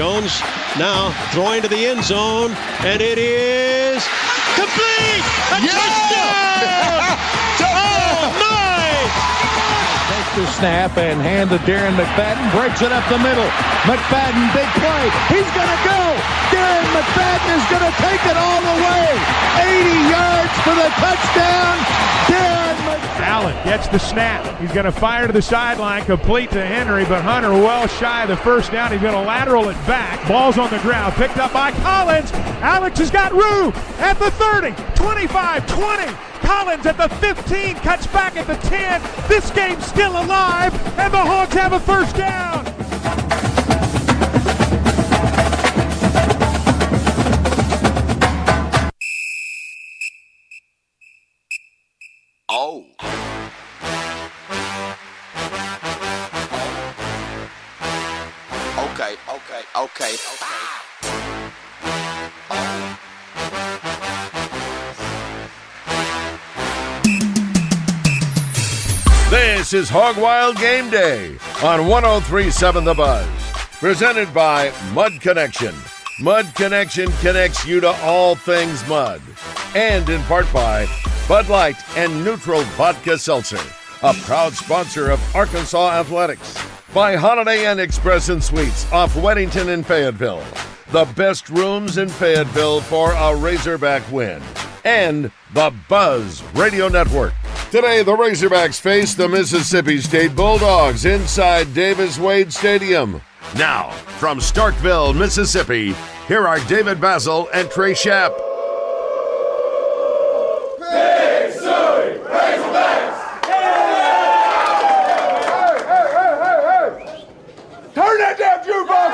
Jones now throwing to the end zone, and it is complete! A touchdown! Oh, my! Takes the snap and hand to Darren McFadden, breaks it up the middle. McFadden, big play. He's going to go. Darren McFadden is going to take it all the way. 80 yards for the touchdown. Darren McFadden. Allen gets the snap. He's going to fire to the sideline, complete to Henry, but Hunter well shy of the first down. He's going to lateral it back. Ball's on the ground, picked up by Collins. Alex has got room at the 30, 25, 20. Collins at the 15, cuts back at the 10. This game's still alive, and the Hogs have a first down. Oh. Okay. This is Hogwild Game Day on 103.7 The Buzz. Presented by Mud Connection. Mud Connection connects you to all things mud. And in part by Bud Light and Neutral Vodka Seltzer, a proud sponsor of Arkansas Athletics. By Holiday Inn Express and Suites off Weddington in Fayetteville. The best rooms in Fayetteville for a Razorback win. And the Buzz Radio Network. Today, the Razorbacks face the Mississippi State Bulldogs inside Davis-Wade Stadium. Now, from Starkville, Mississippi, here are David Bazzel and Trey Schaap. Turn that damn jukebox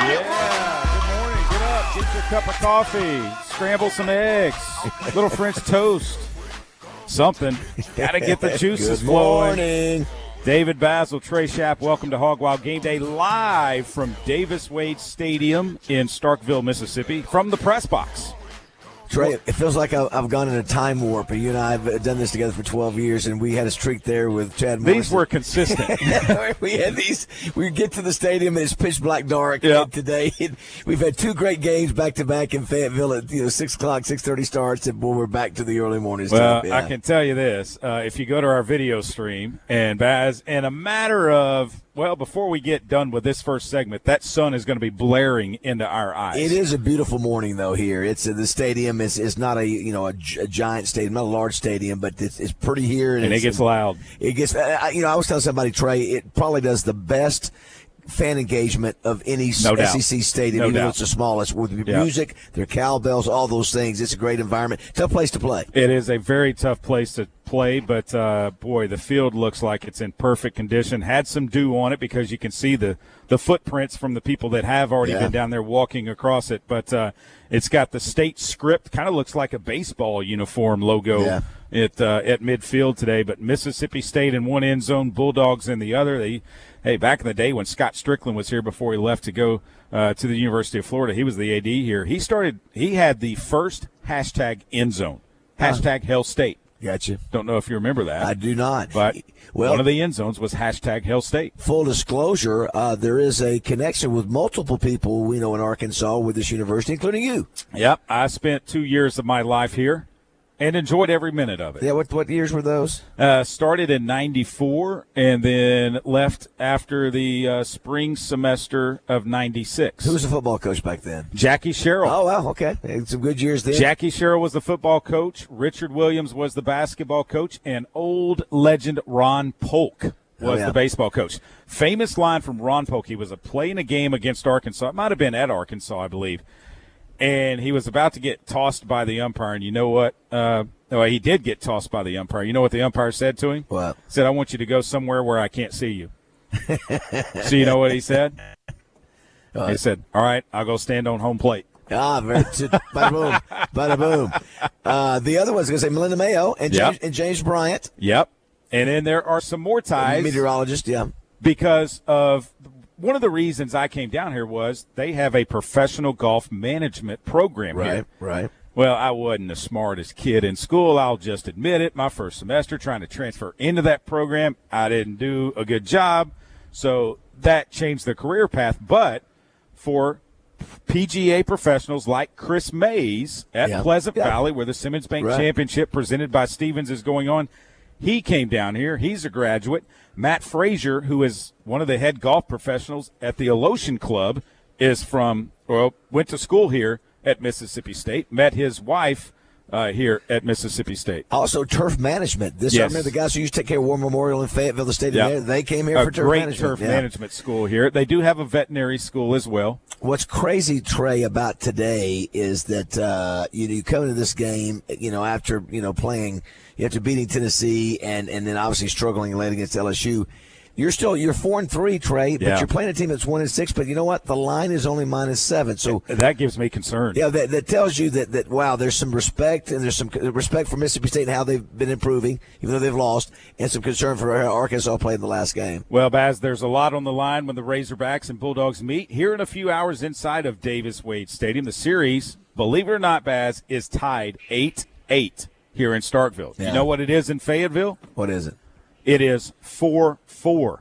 Yeah, good morning. Get up, get your cup of coffee, scramble some eggs, little French toast, something. Got to get the juices flowing. Good morning. David Bazzel, Trey Schaap, welcome to Hogwild Game Day live from Davis-Wade Stadium in Starkville, Mississippi, from the press box. Trey, it feels like I've gone in a time warp. You and I have done this together for 12 years, and we had a streak there with Chad Morrison. These were consistent. We had these. We get to the stadium, and it's pitch black dark today. We've had two great games back-to-back in Fayetteville at 6 o'clock, 6:30 starts, and boy, we're back to the early morning stuff. Well, I can tell you this. If you go to our video stream, and Baz, in a matter of, before we get done with this first segment, that sun is going to be blaring into our eyes. It is a beautiful morning, though, here. It's the stadium is not a giant stadium, not a large stadium, but it's pretty here. And it gets loud. It gets, I was telling somebody, Trey, it probably does the best fan engagement of any SEC stadium, even though it's the smallest, with music, their cowbells, all those things. It's a great environment. Tough place to play. It is a very tough place to play, but, boy, the field looks like it's in perfect condition. Had some dew on it because you can see the footprints from the people that have already been down there walking across it. But it's got the state script, kind of looks like a baseball uniform logo at midfield today. But Mississippi State in one end zone, Bulldogs in the other. Hey, back in the day when Scott Strickland was here before he left to go to the University of Florida, he was the AD here. He had the first hashtag end zone, hashtag Hell State. Gotcha. Don't know if you remember that. I do not. But one of the end zones was hashtag Hell State. Full disclosure, there is a connection with multiple people we know in Arkansas with this university, including you. Yep. I spent 2 years of my life here and enjoyed every minute of it. Yeah, what years were those? Started in 94 and then left after the spring semester of 96. Who was the football coach back then? Jackie Sherrill. Oh, wow, okay. Some good years there. Jackie Sherrill was the football coach. Richard Williams was the basketball coach. And old legend Ron Polk was the baseball coach. Famous line from Ron Polk. He was playing a game against Arkansas. It might have been at Arkansas, I believe. And he was about to get tossed by the umpire, and you know what? He did get tossed by the umpire. You know what the umpire said to him? What? He said, I want you to go somewhere where I can't see you. So you know what he said? He said, all right, I'll go stand on home plate. Bada boom. Bada boom. The other one's going to say Melinda Mayo and James Bryant. Yep. And then there are some more ties. Meteorologist, because of one of the reasons I came down here was they have a professional golf management program here. Right. Well, I wasn't the smartest kid in school. I'll just admit it. My first semester trying to transfer into that program, I didn't do a good job. So that changed their career path, but for PGA professionals like Chris Mays at Pleasant Valley, where the Simmons Bank Championship presented by Stevens is going on, he came down here. He's a graduate. Matt Frazier, who is one of the head golf professionals at the Alotian Club, went to school here at Mississippi State, met his wife here at Mississippi State. Also, turf management. I remember the guys who used to take care of War Memorial in Fayetteville, the stadium there, they came here for turf management. A great turf management school here. They do have a veterinary school as well. What's crazy, Trey, about today is that you come into this game, after playing, after beating Tennessee and then obviously struggling late against LSU. You're 4-3, Trey, but you're playing a team that's 1-6. But you know what? The line is only -7, so that gives me concern. Yeah, that tells you that wow, there's some respect, and there's some respect for Mississippi State and how they've been improving, even though they've lost, and some concern for how Arkansas played in the last game. Well, Baz, there's a lot on the line when the Razorbacks and Bulldogs meet here in a few hours inside of Davis-Wade Stadium. The series, believe it or not, Baz, is tied 8-8 here in Starkville. Yeah. You know what it is in Fayetteville? What is it? It is 4-4.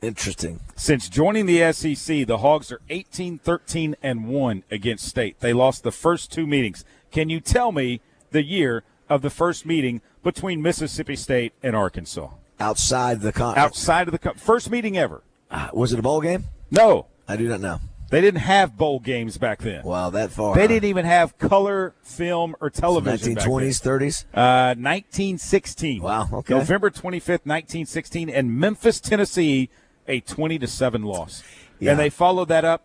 Interesting. Since joining the SEC, the Hogs are 18-13-1 against State. They lost the first two meetings. Can you tell me the year of the first meeting between Mississippi State and Arkansas? Outside the first meeting ever. Was it a bowl game? No. I do not know. They didn't have bowl games back then. Wow, that far. They didn't even have color, film, or television. 1920s, 30s? 1916. Wow, okay. November 25th, 1916, and Memphis, Tennessee, a 20-7 loss. Yeah. And they followed that up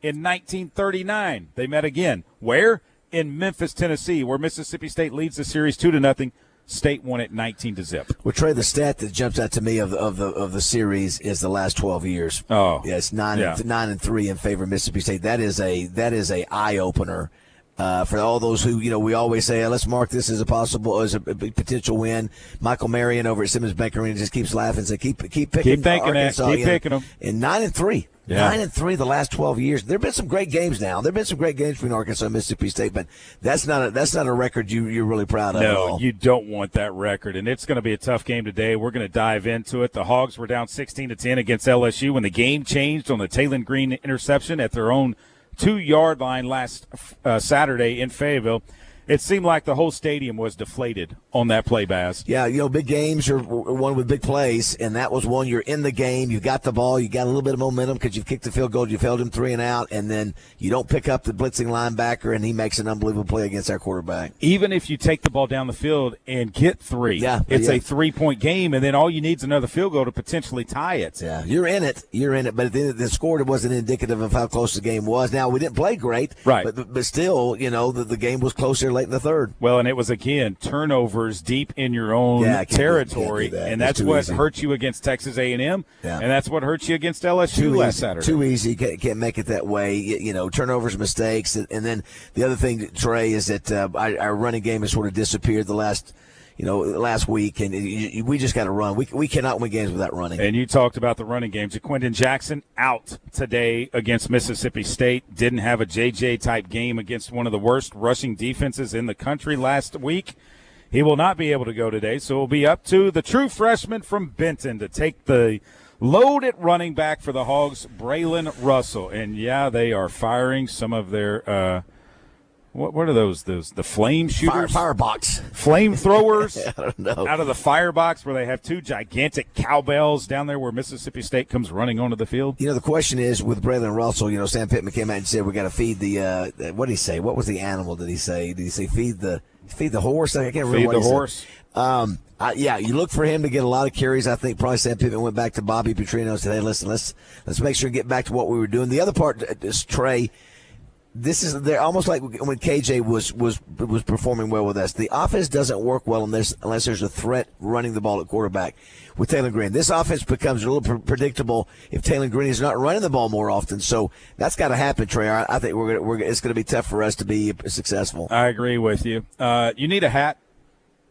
in 1939. They met again. Where? In Memphis, Tennessee, where Mississippi State leads the series 2-0. State won it 19-0. Well, Trey, the stat that jumps out to me of the series is the last 12 years. Oh, yeah, it's 9-3 in favor of Mississippi State. That is a eye opener for all those who we always say, let's mark this as a potential win. Michael Marion over at Simmons Bank Arena just keeps laughing and says, keep picking Arkansas. Keep picking them. And 9-3. Yeah. 9-3 the last 12 years. There have been some great games now. There have been some great games between Arkansas and Mississippi State, but that's not a record you're really proud of. No, you don't want that record, and it's going to be a tough game today. We're going to dive into it. The Hogs were down 16-10 against LSU when the game changed on the Taylon Green interception at their own 2-yard line last Saturday in Fayetteville. It seemed like the whole stadium was deflated on that play, Baz. Yeah, big games are won with big plays, and that was one. You're in the game, you got the ball, you got a little bit of momentum because you've kicked the field goal, you've held him 3 and out, and then you don't pick up the blitzing linebacker, and he makes an unbelievable play against our quarterback. Even if you take the ball down the field and get 3, it's a 3-point game, and then all you need is another field goal to potentially tie it. Yeah, you're in it, but at the end of the score, wasn't indicative of how close the game was. Now, we didn't play great, right? But still, the game was closer late in the third. Well, and it was, again, turnovers deep in your own territory, and that's what hurt you against Texas A&M, and that's what hurt you against LSU last Saturday. Too easy. Can't make it that way. Turnovers, mistakes, and then the other thing, Trey, is that our running game has sort of disappeared the last week, and we just got to run. We cannot win games without running. And you talked about the running game. Jaquindon Jackson out today against Mississippi State. Didn't have a JJ-type game against one of the worst rushing defenses in the country last week. He will not be able to go today, so it will be up to the true freshman from Benton to take the load at running back for the Hogs, Braylon Russell. And, they are firing some of their what are those? The flame shooters? Firebox. Flamethrowers? I don't know. Out of the firebox where they have 2 gigantic cowbells down there where Mississippi State comes running onto the field. The question is with Braylon Russell, Sam Pittman came out and said we got to feed the what did he say? What was the animal did he say? Did he say feed the horse? I can't remember feed what the he horse. Said. You look for him to get a lot of carries. I think probably Sam Pittman went back to Bobby Petrino and said, hey, listen, let's make sure and get back to what we were doing. The other part is Trey. They're almost like when KJ was performing well with us. The offense doesn't work well unless there's a threat running the ball at quarterback with Taylon Green. This offense becomes a little predictable if Taylon Green is not running the ball more often. So that's got to happen, Trey. I think it's going to be tough for us to be successful. I agree with you. You need a hat.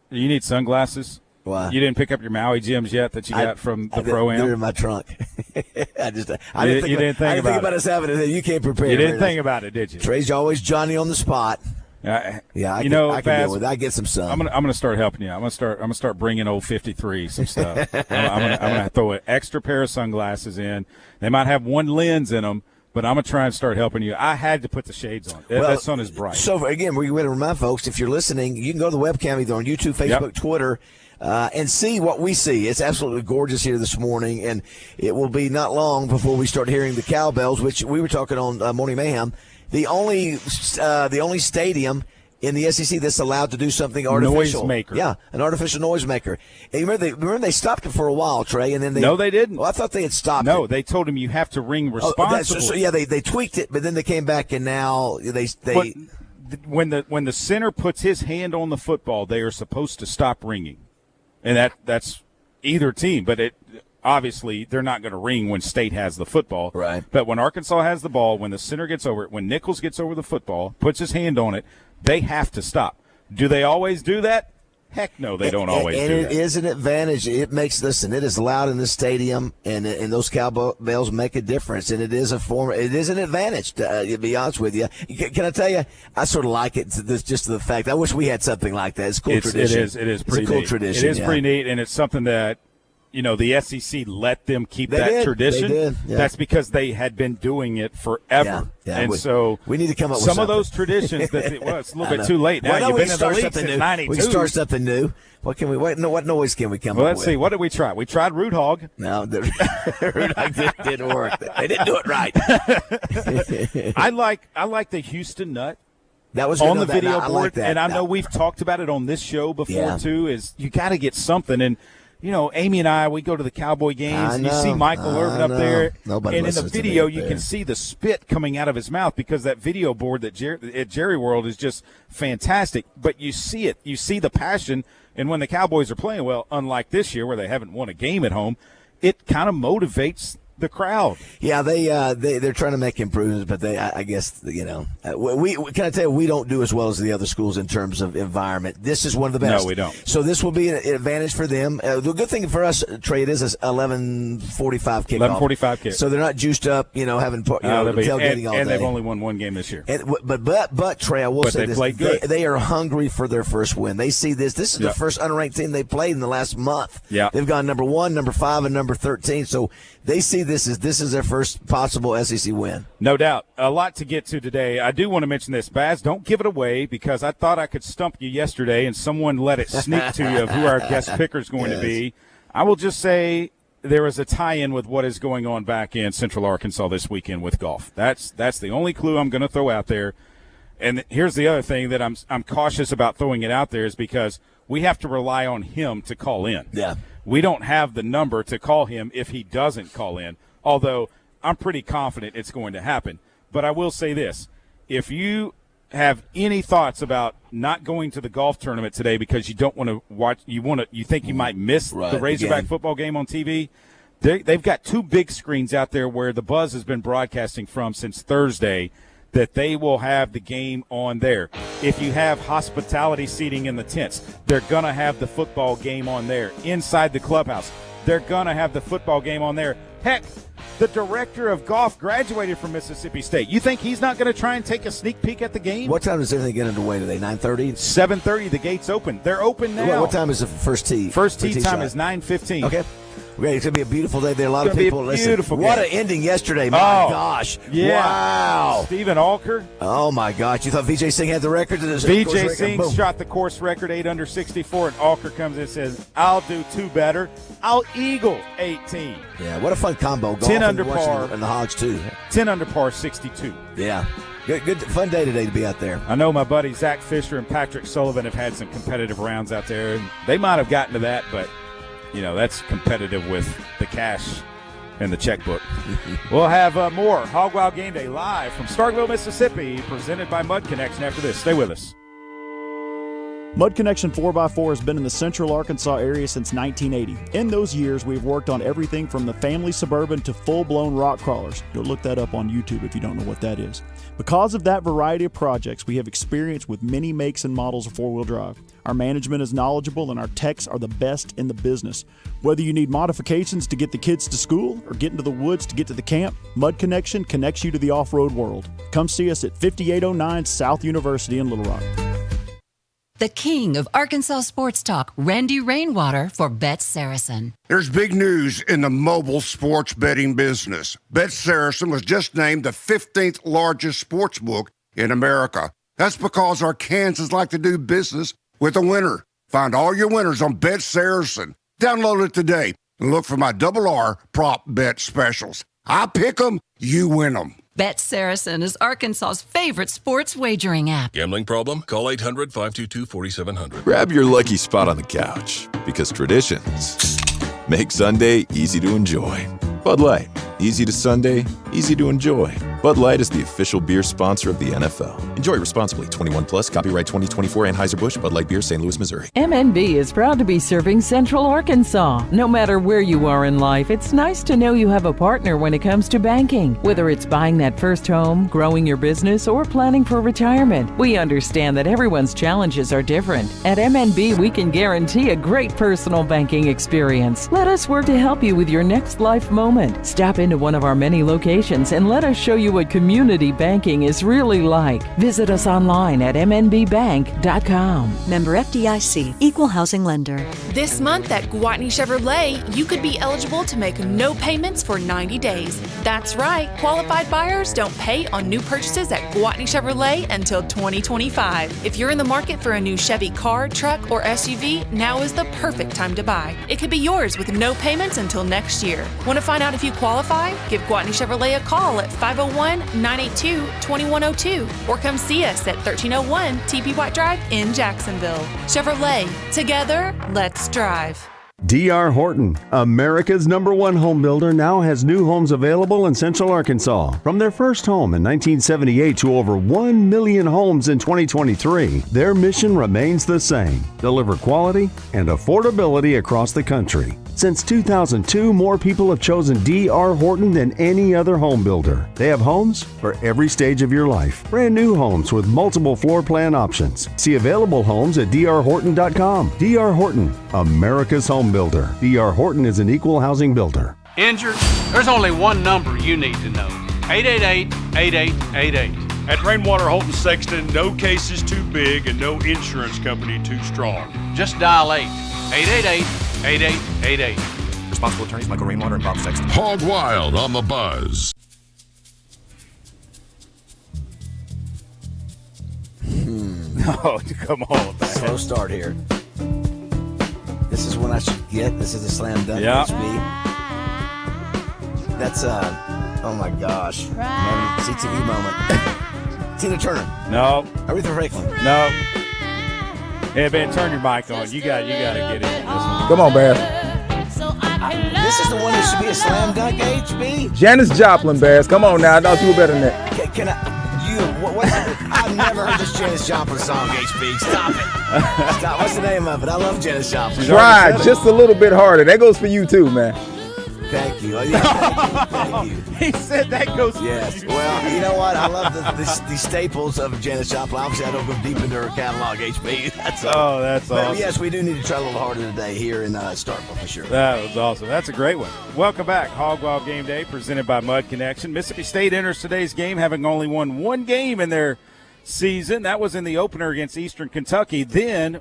You need sunglasses. Why? You didn't pick up your Maui Jims yet that you got from the Pro-Am? They're in my trunk. I didn't think about us having it. You can't prepare. You didn't think about it, did you? Trey's always Johnny on the spot. I can deal with it. I get some sun. I'm gonna start helping you. I'm gonna start bringing old 53 some stuff. I'm gonna throw an extra pair of sunglasses in. They might have one lens in them, but I'm going to try and start helping you. I had to put the shades on. That sun is bright. So, again, we're going to remind folks, if you're listening, you can go to the webcam either on YouTube, Facebook, Twitter, and see what we see. It's absolutely gorgeous here this morning, and it will be not long before we start hearing the cowbells, which we were talking on Morning Mayhem. The only stadium in the SEC that's allowed to do something artificial. Noisemaker. Yeah, an artificial noisemaker. And remember they stopped it for a while, Trey, and then No, they didn't. Well, I thought they had stopped it. No, they told him you have to ring responsibly. They tweaked it, but then they came back and now they when the center puts his hand on the football, they are supposed to stop ringing. And that's either team, but obviously they're not going to ring when State has the football. Right. But when Arkansas has the ball, when the center gets over it, when Nichols gets over the football, puts his hand on it, they have to stop. Do they always do that? Heck no, they don't always do that. And it is an advantage. It is loud in the stadium, and those cowbells make a difference. And it is an advantage, to be honest with you. Can I tell you, I sort of like it, just the fact. I wish we had something like that. It's a cool tradition. It is pretty neat. It's a cool neat. tradition. It is pretty neat, and it's something that, the SEC let them keep tradition. They did. Yeah. That's because they had been doing it forever. Yeah. And so we need to come up with some of those traditions it's a little bit too late now. You've been in the league since 92. We can start something new. What noise can we come up with? Let's see. What did we try? We tried Root Hog. No, the Root Hog didn't work. They didn't do it right. I like the Houston Nut. That was on the video board, like that. And I know we've talked about it on this show before too. Is you got to get something and. Amy and I, we go to the Cowboy games, and you see Michael Irvin up there, and in the video you can see the spit coming out of his mouth because that video board at Jerry World is just fantastic. But you see it. You see the passion, and when the Cowboys are playing well, unlike this year where they haven't won a game at home, it kind of motivates the crowd. Yeah, they're trying to make improvements, but I guess we can I tell you, we don't do as well as the other schools in terms of environment. This is one of the best. No, we don't. So this will be an advantage for them. The good thing for us, Trey, it is a 11:45 kickoff. 11:45 kick. So they're not juiced up, having tailgating all day. And they've only won one game this year. But Trey, I will say this: played good. They are hungry for their first win. They see this. This is the first unranked team they played in the last month. Yeah, they've gone number 1, number 5, and number 13. So they see this is their first possible SEC win. No doubt. A lot to get to today. I do want to mention this. Baz, don't give it away because I thought I could stump you yesterday and someone let it sneak to you of who our guest picker is going to be. I will just say there is a tie-in with what is going on back in Central Arkansas this weekend with golf. That's the only clue I'm going to throw out there. And here's the other thing that I'm cautious about throwing it out there is because we have to rely on him to call in. Yeah. We don't have the number to call him if he doesn't call in, although I'm pretty confident it's going to happen. But I will say this. If you have any thoughts about not going to the golf tournament today because you don't want to watch, you think you might miss the Razorback football game on TV, they've got 2 big screens out there where the Buzz has been broadcasting from since Thursday that they will have the game on there. If you have hospitality seating in the tents, they're going to have the football game on there. Inside the clubhouse, they're going to have the football game on there. Heck, the director of golf graduated from Mississippi State. You think he's not going to try and take a sneak peek at the game? What time does everything get underway today? 9:30? 7:30, the gates open. They're open now. What time is the first tee? First tee time is 9:15. Okay. Great. It's going to be a beautiful day there. A lot of people. Beautiful Listen, what an ending yesterday. My gosh. Yeah. Wow. Stephen Alker. Oh, my gosh. You thought VJ Singh had the record? VJ Singh shot the course record, 8 under 64, and Alker comes in and says, I'll do 2 better. I'll eagle 18. Yeah, what a fun combo. Golf 10 under par. And the Hogs, too. 10 under par, 62. Yeah. Good, fun day today to be out there. I know my buddy Zach Fisher and Patrick Sullivan have had some competitive rounds out there, and they might have gotten to that, but that's competitive with the cash and the checkbook. We'll have more Hogwild Game Day live from Starkville, Mississippi, presented by Mud Connection after this. Stay with us. Mud Connection 4x4 has been in the central Arkansas area since 1980. In those years, we've worked on everything from the family Suburban to full-blown rock crawlers. Go look that up on YouTube if you don't know what that is. Because of that variety of projects, we have experience with many makes and models of four-wheel drive. Our management is knowledgeable and our techs are the best in the business. Whether you need modifications to get the kids to school or get into the woods to get to the camp, Mud Connection connects you to the off-road world. Come see us at 5809 South University in Little Rock. The king of Arkansas sports talk, Randy Rainwater for Bet Saracen. There's big news in the mobile sports betting business. Bet Saracen was just named the 15th largest sports book in America. That's because our Kansans like to do business with a winner. Find all your winners on Bet Saracen. Download it today and look for my R prop bet specials. I pick them, you win them. Bet Saracen is Arkansas's favorite sports wagering app. Gambling problem? Call 800-522-4700. Grab your lucky spot on the couch, because traditions make Sunday easy to enjoy. Bud Light, easy to Sunday, easy to enjoy. Bud Light is the official beer sponsor of the NFL. Enjoy responsibly. 21 plus. Copyright 2024 Anheuser-Busch. Bud Light Beer, St. Louis, Missouri. MNB is proud to be serving Central Arkansas. No matter where you are in life, it's nice to know you have a partner when it comes to banking. Whether it's buying that first home, growing your business, or planning for retirement, we understand that everyone's challenges are different. At MNB, we can guarantee a great personal banking experience. Let us work to help you with your next life moment. Stop into one of our many locations and let us show you what community banking is really like. Visit us online at mnbbank.com. Member FDIC, Equal Housing Lender. This month at Gwatney Chevrolet, you could be eligible to make no payments for 90 days. That's right, qualified buyers don't pay on new purchases at Gwatney Chevrolet until 2025. If you're in the market for a new Chevy car, truck, or SUV, now is the perfect time to buy. It could be yours with no payments until next year. Want to find out if you qualify? Give Gwatney Chevrolet a call at 501-982-2102 or come see us at 1301 TP White Drive in Jacksonville. Chevrolet, together, let's drive. D.R. Horton, America's #1 home builder, now has new homes available in Central Arkansas. From their first home in 1978 to over 1 million homes in 2023, their mission remains the same: deliver quality and affordability across the country. Since 2002, more people have chosen D.R. Horton than any other home builder. They have homes for every stage of your life. Brand new homes with multiple floor plan options. See available homes at drhorton.com. D.R. Horton, America's home builder. D.R. Horton is an equal housing builder. Injured? There's only one number you need to know. 888-8888. At Rainwater Holton Sexton, no case is too big and no insurance company too strong. Just dial 888-8888. Responsible attorneys Michael Rainwater and Bob Sexton. Hogwild on the Buzz. Oh, come on, man. Slow start here. This is one I should get. This is a slam dunk. Yeah. That's oh my gosh. CTV moment. Tina Turner. No. Aretha Franklin. No. Hey, Ben, turn your mic on. You got to get into this one. Come on, Bear. This is the one that should be a slam dunk, HB. Janis Joplin, Bears. Come on now. I thought you were better than that. Can I? I've never heard this Janis Joplin song, HB. Stop it. Stop. What's the name of it? I love Janis Joplin. Try just a little bit harder. That goes for you too, man. Thank you. Thank you. He said that goes for yes. you. Well, you know what? I love the staples of Janis Joplin. Obviously, I don't go deep into her catalog, HB. That's awesome. Yes, we do need to try a little harder today here in Starkville for sure. That was awesome. That's a great one. Welcome back. Hogwild Game Day presented by Mud Connection. Mississippi State enters today's game having only won one game in their season. That was in the opener against Eastern Kentucky. Then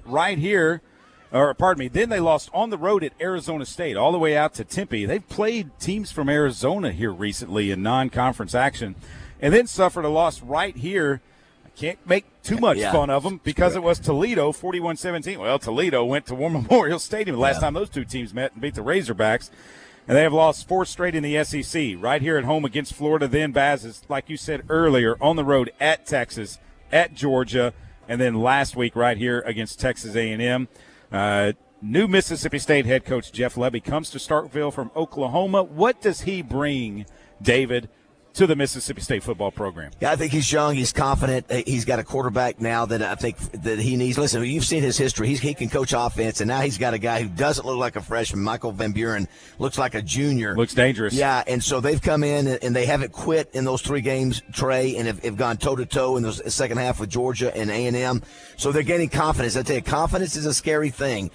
then they lost on the road at Arizona State all the way out to Tempe. They've played teams from Arizona here recently in non-conference action and then suffered a loss right here. I can't make too much fun of them because it was Toledo, 41-17. Well, Toledo went to War Memorial Stadium the last time those two teams met and beat the Razorbacks. And they have lost 4 straight in the SEC. Right here at home against Florida, then Baz is, like you said earlier, on the road at Texas, at Georgia, and then last week right here against Texas A&M. New Mississippi State head coach Jeff Lebby comes to Starkville from Oklahoma. What does he bring, David, to the Mississippi State football program. Yeah, I think he's young. He's confident. He's got a quarterback now that I think that he needs. Listen, you've seen his history. He can coach offense, and now he's got a guy who doesn't look like a freshman. Michael Van Buren looks like a junior. Looks dangerous. Yeah, and so they've come in, and they haven't quit in those 3 games, Trey, and have gone toe-to-toe in the second half with Georgia and A&M. So they're gaining confidence. I tell you, confidence is a scary thing.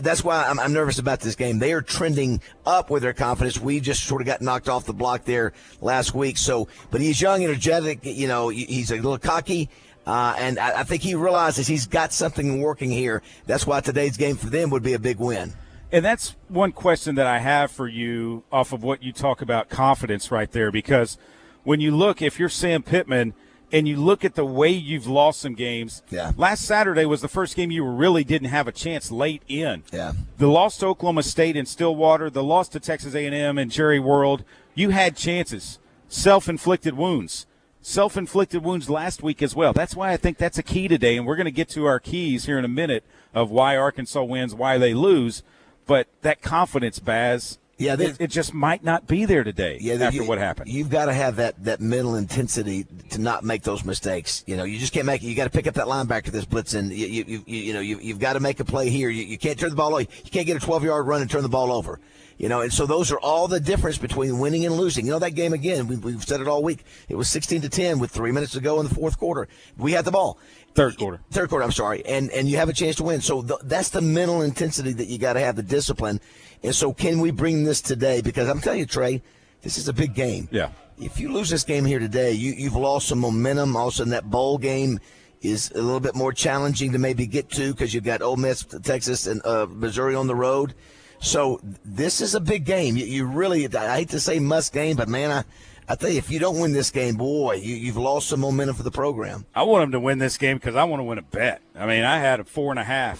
That's why I'm nervous about this game. They are trending up with their confidence. We just sort of got knocked off the block there last week. So, but he's young, energetic. You know, he's a little cocky, and I think he realizes he's got something working here. That's why today's game for them would be a big win. And that's one question that I have for you off of what you talk about confidence right there, because when you look, if you're Sam Pittman, and you look at the way you've lost some games. Yeah. Last Saturday was the first game you really didn't have a chance late in. Yeah. The loss to Oklahoma State in Stillwater, the loss to Texas A&M and Jerry World, you had chances. Self-inflicted wounds. Self-inflicted wounds last week as well. That's why I think that's a key today, and we're going to get to our keys here in a minute of why Arkansas wins, why they lose. But that confidence, Baz, yeah, it just might not be there today after what happened. You've got to have that mental intensity to not make those mistakes. You know, you just can't make it. You got to pick up that linebacker that's blitzing. You've got to make a play here. You can't turn the ball over. You can't get a 12-yard run and turn the ball over. You know, and so those are all the difference between winning and losing. You know, that game again, we've said it all week. It was 16-10 with 3 minutes to go in the fourth quarter. We had the ball. Third quarter, I'm sorry. And you have a chance to win. So that's the mental intensity that you got to have, the discipline. And so can we bring this today? Because I'm telling you, Trey, this is a big game. Yeah. If you lose this game here today, you've lost some momentum. All of a sudden, that bowl game is a little bit more challenging to maybe get to because you've got Ole Miss, Texas, and Missouri on the road. So this is a big game. You really, I hate to say must game, but, man, I tell you, if you don't win this game, boy, you've lost some momentum for the program. I want them to win this game because I want to win a bet. I mean, I had a 4.5.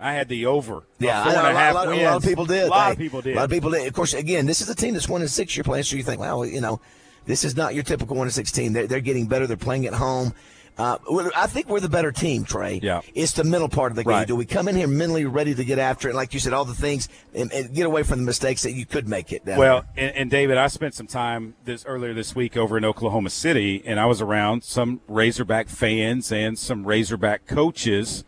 I had the over. Yeah, 4.5 wins. A lot of people did. A lot of people did. A lot of people did. Of course, again, this is a team that's 1-6 you're playing, so you think, well, you know, this is not your typical 1-6 team. They're getting better. They're playing at home. I think we're the better team, Trey. Yeah. It's the mental part of the game. Right. Do we come in here mentally ready to get after it? Like you said, all the things and get away from the mistakes that you could make it. And David, I spent some time earlier this week over in Oklahoma City, and I was around some Razorback fans and some Razorback coaches,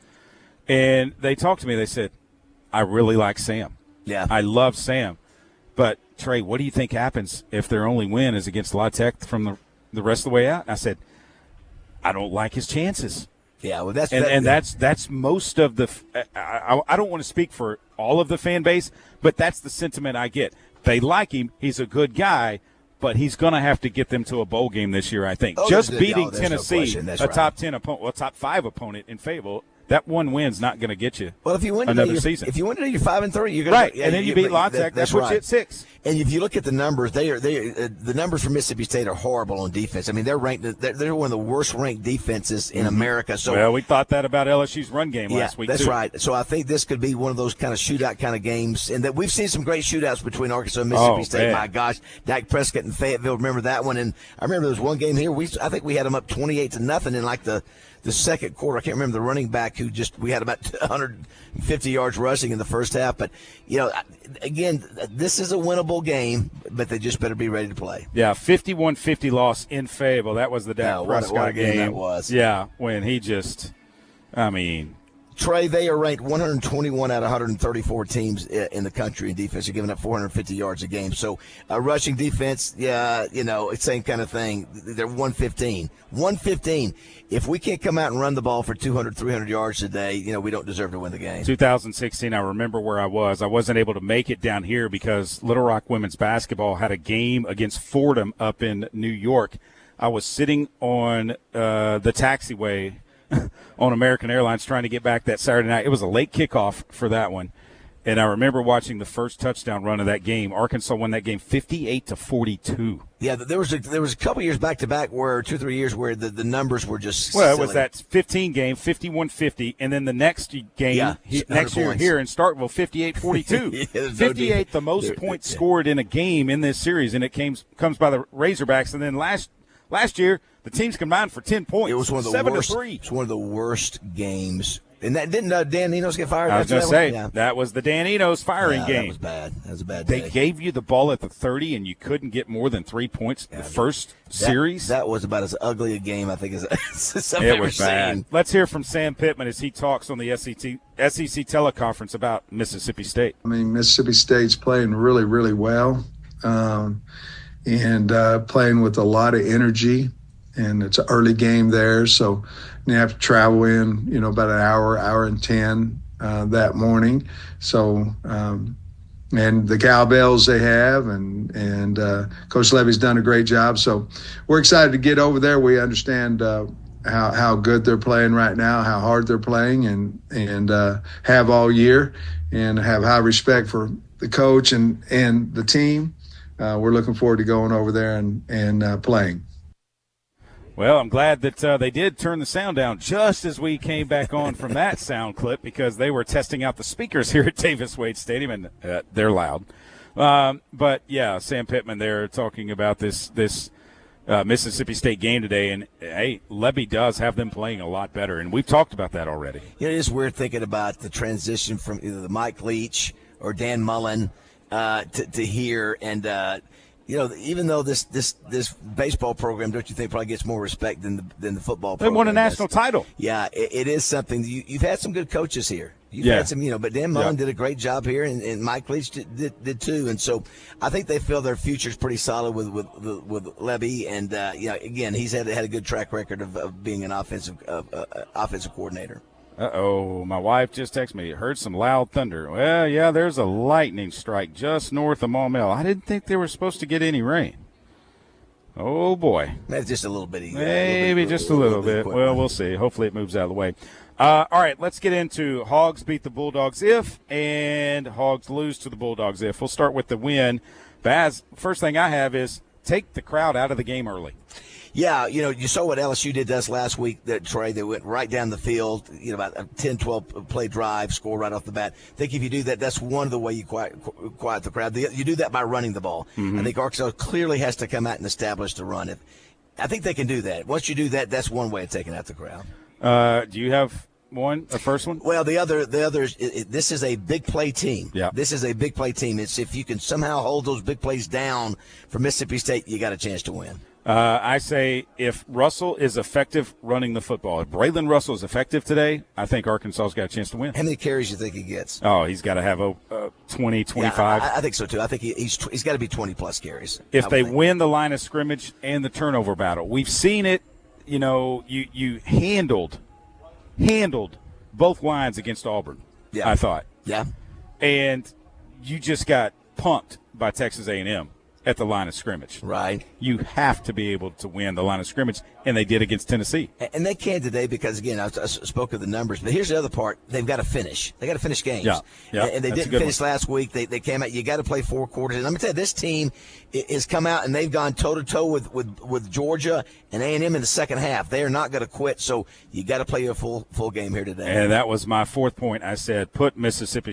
and they talked to me. They said, I really like Sam. Yeah. I love Sam. But, Trey, what do you think happens if their only win is against La Tech from the rest of the way out? And I said, I don't like his chances. Yeah, well, that's most of the. I don't want to speak for all of the fan base, but that's the sentiment I get. They like him. He's a good guy, but he's going to have to get them to a bowl game this year. I think just beating Tennessee, top 10 opponent, top 5 opponent in Fable. That one win's not going to get you. Well, if you win another season, if you win today, you're 5-3. You're right, and then you beat La Tech. That puts you at 6. And if you look at the numbers, the numbers for Mississippi State are horrible on defense. I mean, they're ranked. They're one of the worst ranked defenses in America. So, well, we thought that about LSU's run game last week. That's too. right. So I think this could be one of those kind of shootout kind of games, and that we've seen some great shootouts between Arkansas and Mississippi State. Man. My gosh, Dak Prescott and Fayetteville. Remember that one? And I remember there was one game here. I think we had them up 28-0 in like the second quarter. I can't remember the running back who we had about 150 yards rushing in the first half. But, you know, again, this is a winnable game, but they just better be ready to play. Yeah, 51-50 loss in Fable. That was the Dak Prescott what a game that was. Yeah, when he just, I mean. Trey, they are ranked 121 out of 134 teams in the country in defense. They're giving up 450 yards a game. So rushing defense, yeah, you know, it's same kind of thing. They're 115. 115. If we can't come out and run the ball for 200, 300 yards today, you know, we don't deserve to win the game. 2016, I remember where I was. I wasn't able to make it down here because Little Rock women's basketball had a game against Fordham up in New York. I was sitting on the taxiway on American Airlines trying to get back that Saturday night. It was a late kickoff for that one. And I remember watching the first touchdown run of that game. Arkansas won that game 58-42. Yeah, there was a couple years back to back where 2-3 years where the numbers were just well, silly. It was that 15 game 51-50, and then the next game next year points. Here in Starkville 58-42. 58 the most points scored in a game in this series, and it comes by the Razorbacks. And then last year the teams combined for 10 points. It was one of the 7-3. It's one of the worst games And that didn't Dan Enos get fired? I was going to say, yeah. that was the Dan Enos firing game. That was bad. That was a bad day. They gave you the ball at the 30, and you couldn't get more than 3 points the first series? That was about as ugly a game, I think, as I've ever was bad. Seen. Let's hear from Sam Pittman as he talks on the SEC teleconference about Mississippi State. I mean, Mississippi State's playing really, really well, and playing with a lot of energy. And it's an early game there, so you have to travel in, about an hour and 10 that morning. So, and the cowbells they have, and Coach Levy's done a great job. So we're excited to get over there. We understand how good they're playing right now, how hard they're playing, and have all year, and have high respect for the coach and the team. We're looking forward to going over there and playing. Well, I'm glad that they did turn the sound down just as we came back on from that sound clip, because they were testing out the speakers here at Davis Wade Stadium, and they're loud. But, yeah, Sam Pittman there talking about this Mississippi State game today. And, hey, Levy does have them playing a lot better, and we've talked about that already. It is weird thinking about the transition from either the Mike Leach or Dan Mullen to here, and even though this baseball program, don't you think, probably gets more respect than the football program? They won a national title. Yeah, it is something. You've had some good coaches here. You've had some, but Dan Mullen did a great job here, and Mike Leach did too. And so I think they feel their future's pretty solid with Levy. And again, he's had a good track record of being an offensive coordinator. My wife just texted me. Heard some loud thunder. Well, yeah, there's a lightning strike just north of Maumelle. I didn't think they were supposed to get any rain. Oh, boy. Maybe just a little bitty. Maybe just a little bit. Well, we'll see. Hopefully it moves out of the way. All right, let's get into Hogs beat the Bulldogs if, and Hogs lose to the Bulldogs if. We'll start with the win. Baz, first thing I have is take the crowd out of the game early. Yeah, you saw what LSU did to us last week, Trey. They went right down the field, about a 10, 12 play drive, score right off the bat. I think if you do that, that's one of the way you quiet the crowd. You do that by running the ball. Mm-hmm. I think Arkansas clearly has to come out and establish the run. I think they can do that. Once you do that, that's one way of taking out the crowd. Do you have a first one? Well, the other this is a big play team. Yeah. This is a big play team. It's if you can somehow hold those big plays down for Mississippi State, you got a chance to win. I say if Russell is effective running the football, if Braylon Russell is effective today, I think Arkansas's got a chance to win. How many carries do you think he gets? Oh, he's got to have 20, 25. Yeah, I think so, too. I think he's got to be 20-plus carries. If they win the line of scrimmage and the turnover battle, we've seen it, you handled both lines against Auburn, I thought. Yeah. And you just got punked by Texas A&M. At the line of scrimmage. Right. You have to be able to win the line of scrimmage, and they did against Tennessee. And they can today because, again, I spoke of the numbers, but here's the other part. They've got to finish. They got to finish games. Yeah. And they didn't finish last week. They came out. You got to play 4 quarters. And let me tell you, this team has come out, and they've gone toe-to-toe with Georgia and A&M in the second half. They are not going to quit, so you got to play a full game here today. And that was my fourth point. I said put Mississippi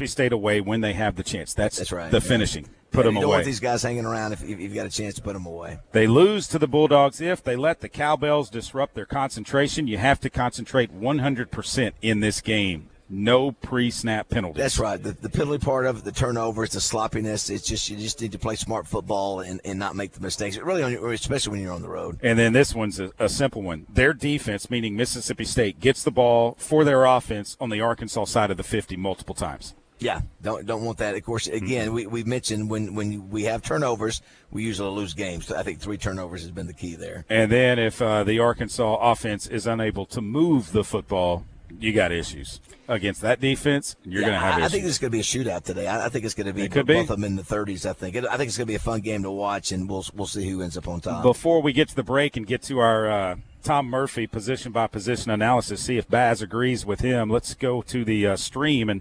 State away when they have the chance. That's right. The finishing. Put them away. You don't want these guys hanging around if you've got a chance to put them away. They lose to the Bulldogs if they let the Cowbells disrupt their concentration. You have to concentrate 100% in this game. No pre-snap penalties. That's right. The penalty part of it, the turnovers, the sloppiness, it's just you just need to play smart football and not make the mistakes. Especially when you're on the road. And then this one's a simple one. Their defense, meaning Mississippi State, gets the ball for their offense on the Arkansas side of the 50 multiple times. Yeah, don't want that. Of course, again, we've mentioned when we have turnovers, we usually lose games. So I think 3 turnovers has been the key there. And then if the Arkansas offense is unable to move the football, you got issues against that defense. You're going to have issues. I think this is going to be a shootout today. I think it's going to be both of them in the 30s. I think it's going to be a fun game to watch, and we'll see who ends up on top. Before we get to the break and get to our Tom Murphy position-by-position analysis, see if Baz agrees with him, let's go to the stream and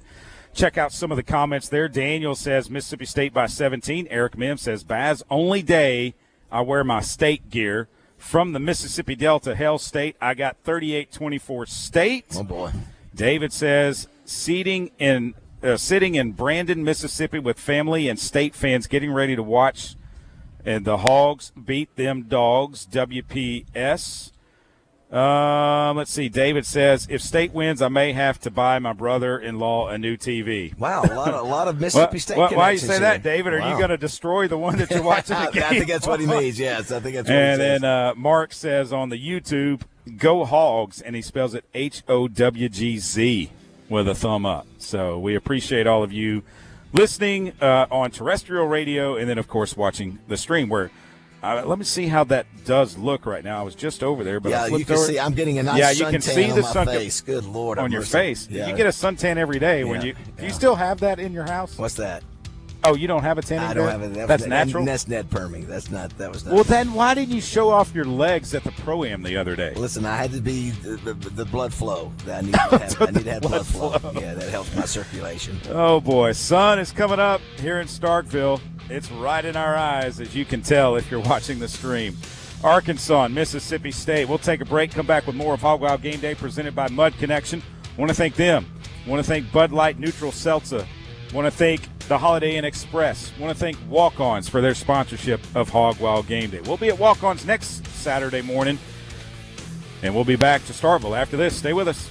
check out some of the comments there. Daniel says Mississippi State by 17. Eric Mims says, Baz, only day I wear my state gear. From the Mississippi Delta, Hell State, I got 38-24 State. Oh, boy. David says, sitting in Brandon, Mississippi with family and State fans getting ready to watch and the Hogs beat them dogs, WPS. Let's see. David says, if State wins, I may have to buy my brother-in-law a new TV. Wow, a lot of Mississippi State connections. Why you say here. that, David? Are you going to destroy the one that you're watching the game? I think that's what he means, yes. I think that's what and he says. then Mark says on the YouTube, go Hogs, and he spells it HOWGZ with a thumb up. So we appreciate all of you listening on terrestrial radio and then, of course, watching the stream where let me see how that does look right now. I was just over there, but yeah, you can see. I'm getting a nice suntan on my face. Good Lord, on your face. Yeah. You get a suntan every day when you. Do you still have that in your house? What's that? Oh, you don't have a tanning bed? I don't have it. That's natural? That's Ned Perming. That was not. Well, then why didn't you show off your legs at the Pro-Am the other day? Listen, I had to be the blood flow. I need to have blood flow. Yeah, that helps my circulation. Oh, boy. Sun is coming up here in Starkville. It's right in our eyes, as you can tell if you're watching the stream. Arkansas and Mississippi State. We'll take a break, come back with more of Hogwild Game Day presented by Mud Connection. Want to thank them. Want to thank Bud Light Neutral Seltzer. Want to thank the Holiday Inn Express. Want to thank Walk-Ons for their sponsorship of Hogwild Game Day. We'll be at Walk-Ons next Saturday morning, and we'll be back to Starkville after this. Stay with us.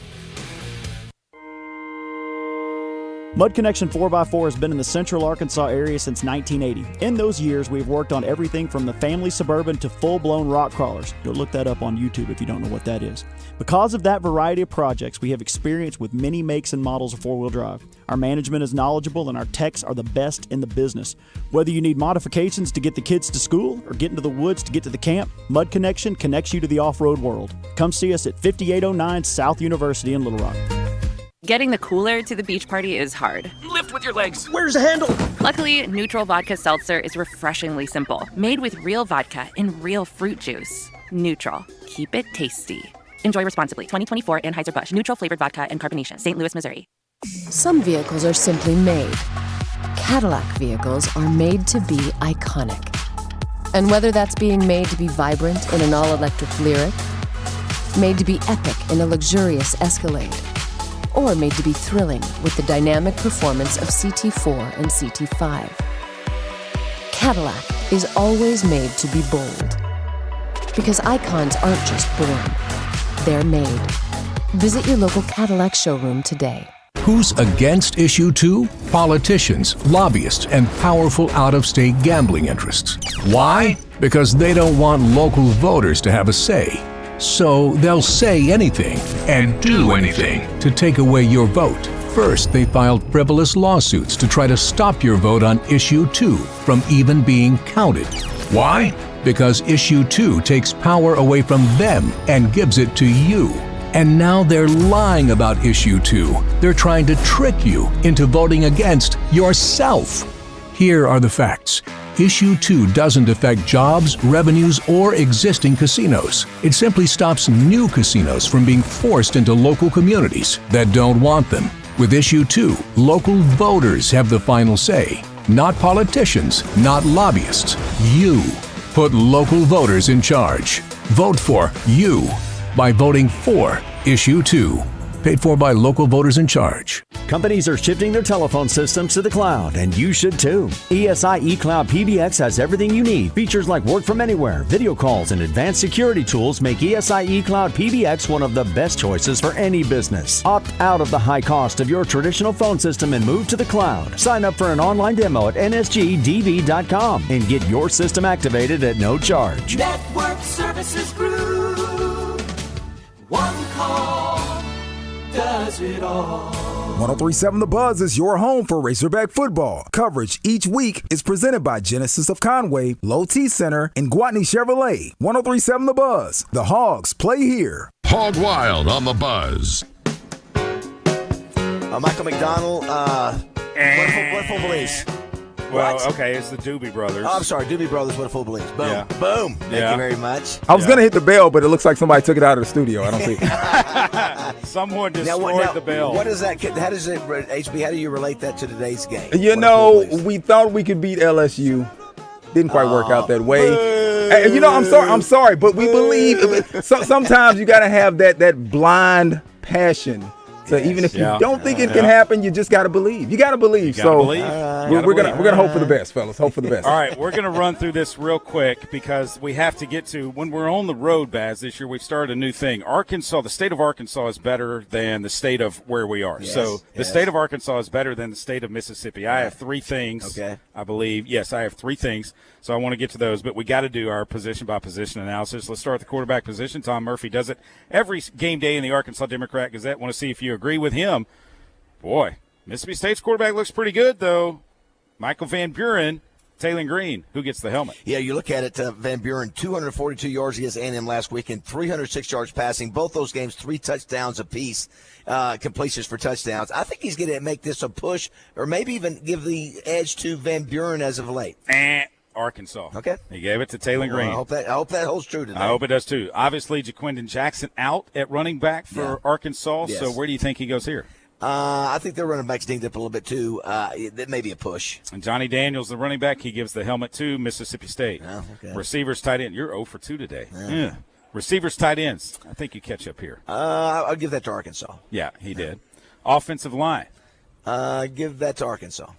Mud Connection 4x4 has been in the central Arkansas area since 1980. In those years, we've worked on everything from the family Suburban to full-blown rock crawlers. Go look that up on YouTube if you don't know what that is. Because of that variety of projects, we have experience with many makes and models of four-wheel drive. Our management is knowledgeable and our techs are the best in the business. Whether you need modifications to get the kids to school or get into the woods to get to the camp, Mud Connection connects you to the off-road world. Come see us at 5809 South University in Little Rock. Getting the cooler to the beach party is hard. Lift with your legs. Where's the handle? Luckily, Neutral Vodka Seltzer is refreshingly simple. Made with real vodka and real fruit juice. Neutral. Keep it tasty. Enjoy responsibly. 2024 Anheuser-Busch. Neutral flavored vodka and carbonation. St. Louis, Missouri. Some vehicles are simply made. Cadillac vehicles are made to be iconic. And whether that's being made to be vibrant in an all-electric Lyriq, made to be epic in a luxurious Escalade, or made to be thrilling with the dynamic performance of CT4 and CT5. Cadillac is always made to be bold. Because icons aren't just born, they're made. Visit your local Cadillac showroom today. Who's against Issue 2? Politicians, lobbyists, and powerful out-of-state gambling interests. Why? Because they don't want local voters to have a say. So they'll say anything and do anything to take away your vote. First, they filed frivolous lawsuits to try to stop your vote on Issue 2 from even being counted. Why? Because Issue 2 takes power away from them and gives it to you. And now they're lying about Issue 2. They're trying to trick you into voting against yourself. Here are the facts. Issue 2 doesn't affect jobs, revenues, or existing casinos. It simply stops new casinos from being forced into local communities that don't want them. With Issue 2, local voters have the final say. Not politicians, not lobbyists. You. Put local voters in charge. Vote for you by voting for Issue 2. Paid for by local voters in charge. Companies are shifting their telephone systems to the cloud, and you should too. ESI eCloud PBX has everything you need. Features like work from anywhere, video calls, and advanced security tools make ESI eCloud PBX one of the best choices for any business. Opt out of the high cost of your traditional phone system and move to the cloud. Sign up for an online demo at nsgdv.com and get your system activated at no charge. Network Services Group. One call does it all. 1037 The Buzz is your home for Razorback football. Coverage each week is presented by Genesis of Conway, Low T Center, and Gwatney Chevrolet. 1037 The Buzz. The Hogs play here. Hogwild on The Buzz. Michael McDonald, what full beliefs? Well, okay, it's the Doobie Brothers. Oh, I'm sorry, Doobie Brothers, what full beliefs. Boom, yeah. Boom. Thank you very much. I was going to hit the bell, but it looks like somebody took it out of the studio. I don't see it. Someone destroyed the bell. What is that? How does it, HB, how do you relate that to today's game? You know, we thought we could beat LSU. Didn't quite work out that way. You know, I'm sorry, but we believe. Sometimes you got to have that blind passion So even if you don't think it can happen, you just got to believe. You got to believe. We're gonna hope for the best, fellas. Hope for the best. All right, we're gonna run through this real quick because we have to get to when we're on the road, Baz. This year we've started a new thing. Arkansas, the state of Arkansas is better than the state of where we are. Yes, so the state of Arkansas is better than the state of Mississippi. I have 3 things. Okay. I believe. Yes, I have 3 things. So I want to get to those, but we got to do our position by position analysis. Let's start with the quarterback position. Tom Murphy does it every game day in the Arkansas Democrat-Gazette. Want to see if you agree with him. Boy, Mississippi State's quarterback looks pretty good, though. Michael Van Buren, Taylor Green, who gets the helmet? Yeah, you look at it, Van Buren, 242 yards against A&M last weekend, 306 yards passing. Both those games, 3 touchdowns apiece, completions for touchdowns. I think he's going to make this a push or maybe even give the edge to Van Buren as of late. Arkansas. Okay. He gave it to Taylor Green. I hope that holds true today. I hope it does, too. Obviously, Jaquindon Jackson out at running back for Arkansas, Yes. so where do you think he goes here? I think their running back's dinged up a little bit, too. That may be a push. And Johnny Daniels, the running back, he gives the helmet to Mississippi State. Oh, okay. Receivers, tight end. You're 0 for 2 today. Yeah. Receivers, tight ends. I think you catch up here. I'll give that to Arkansas. Yeah, he did. Offensive line. Give that to Arkansas.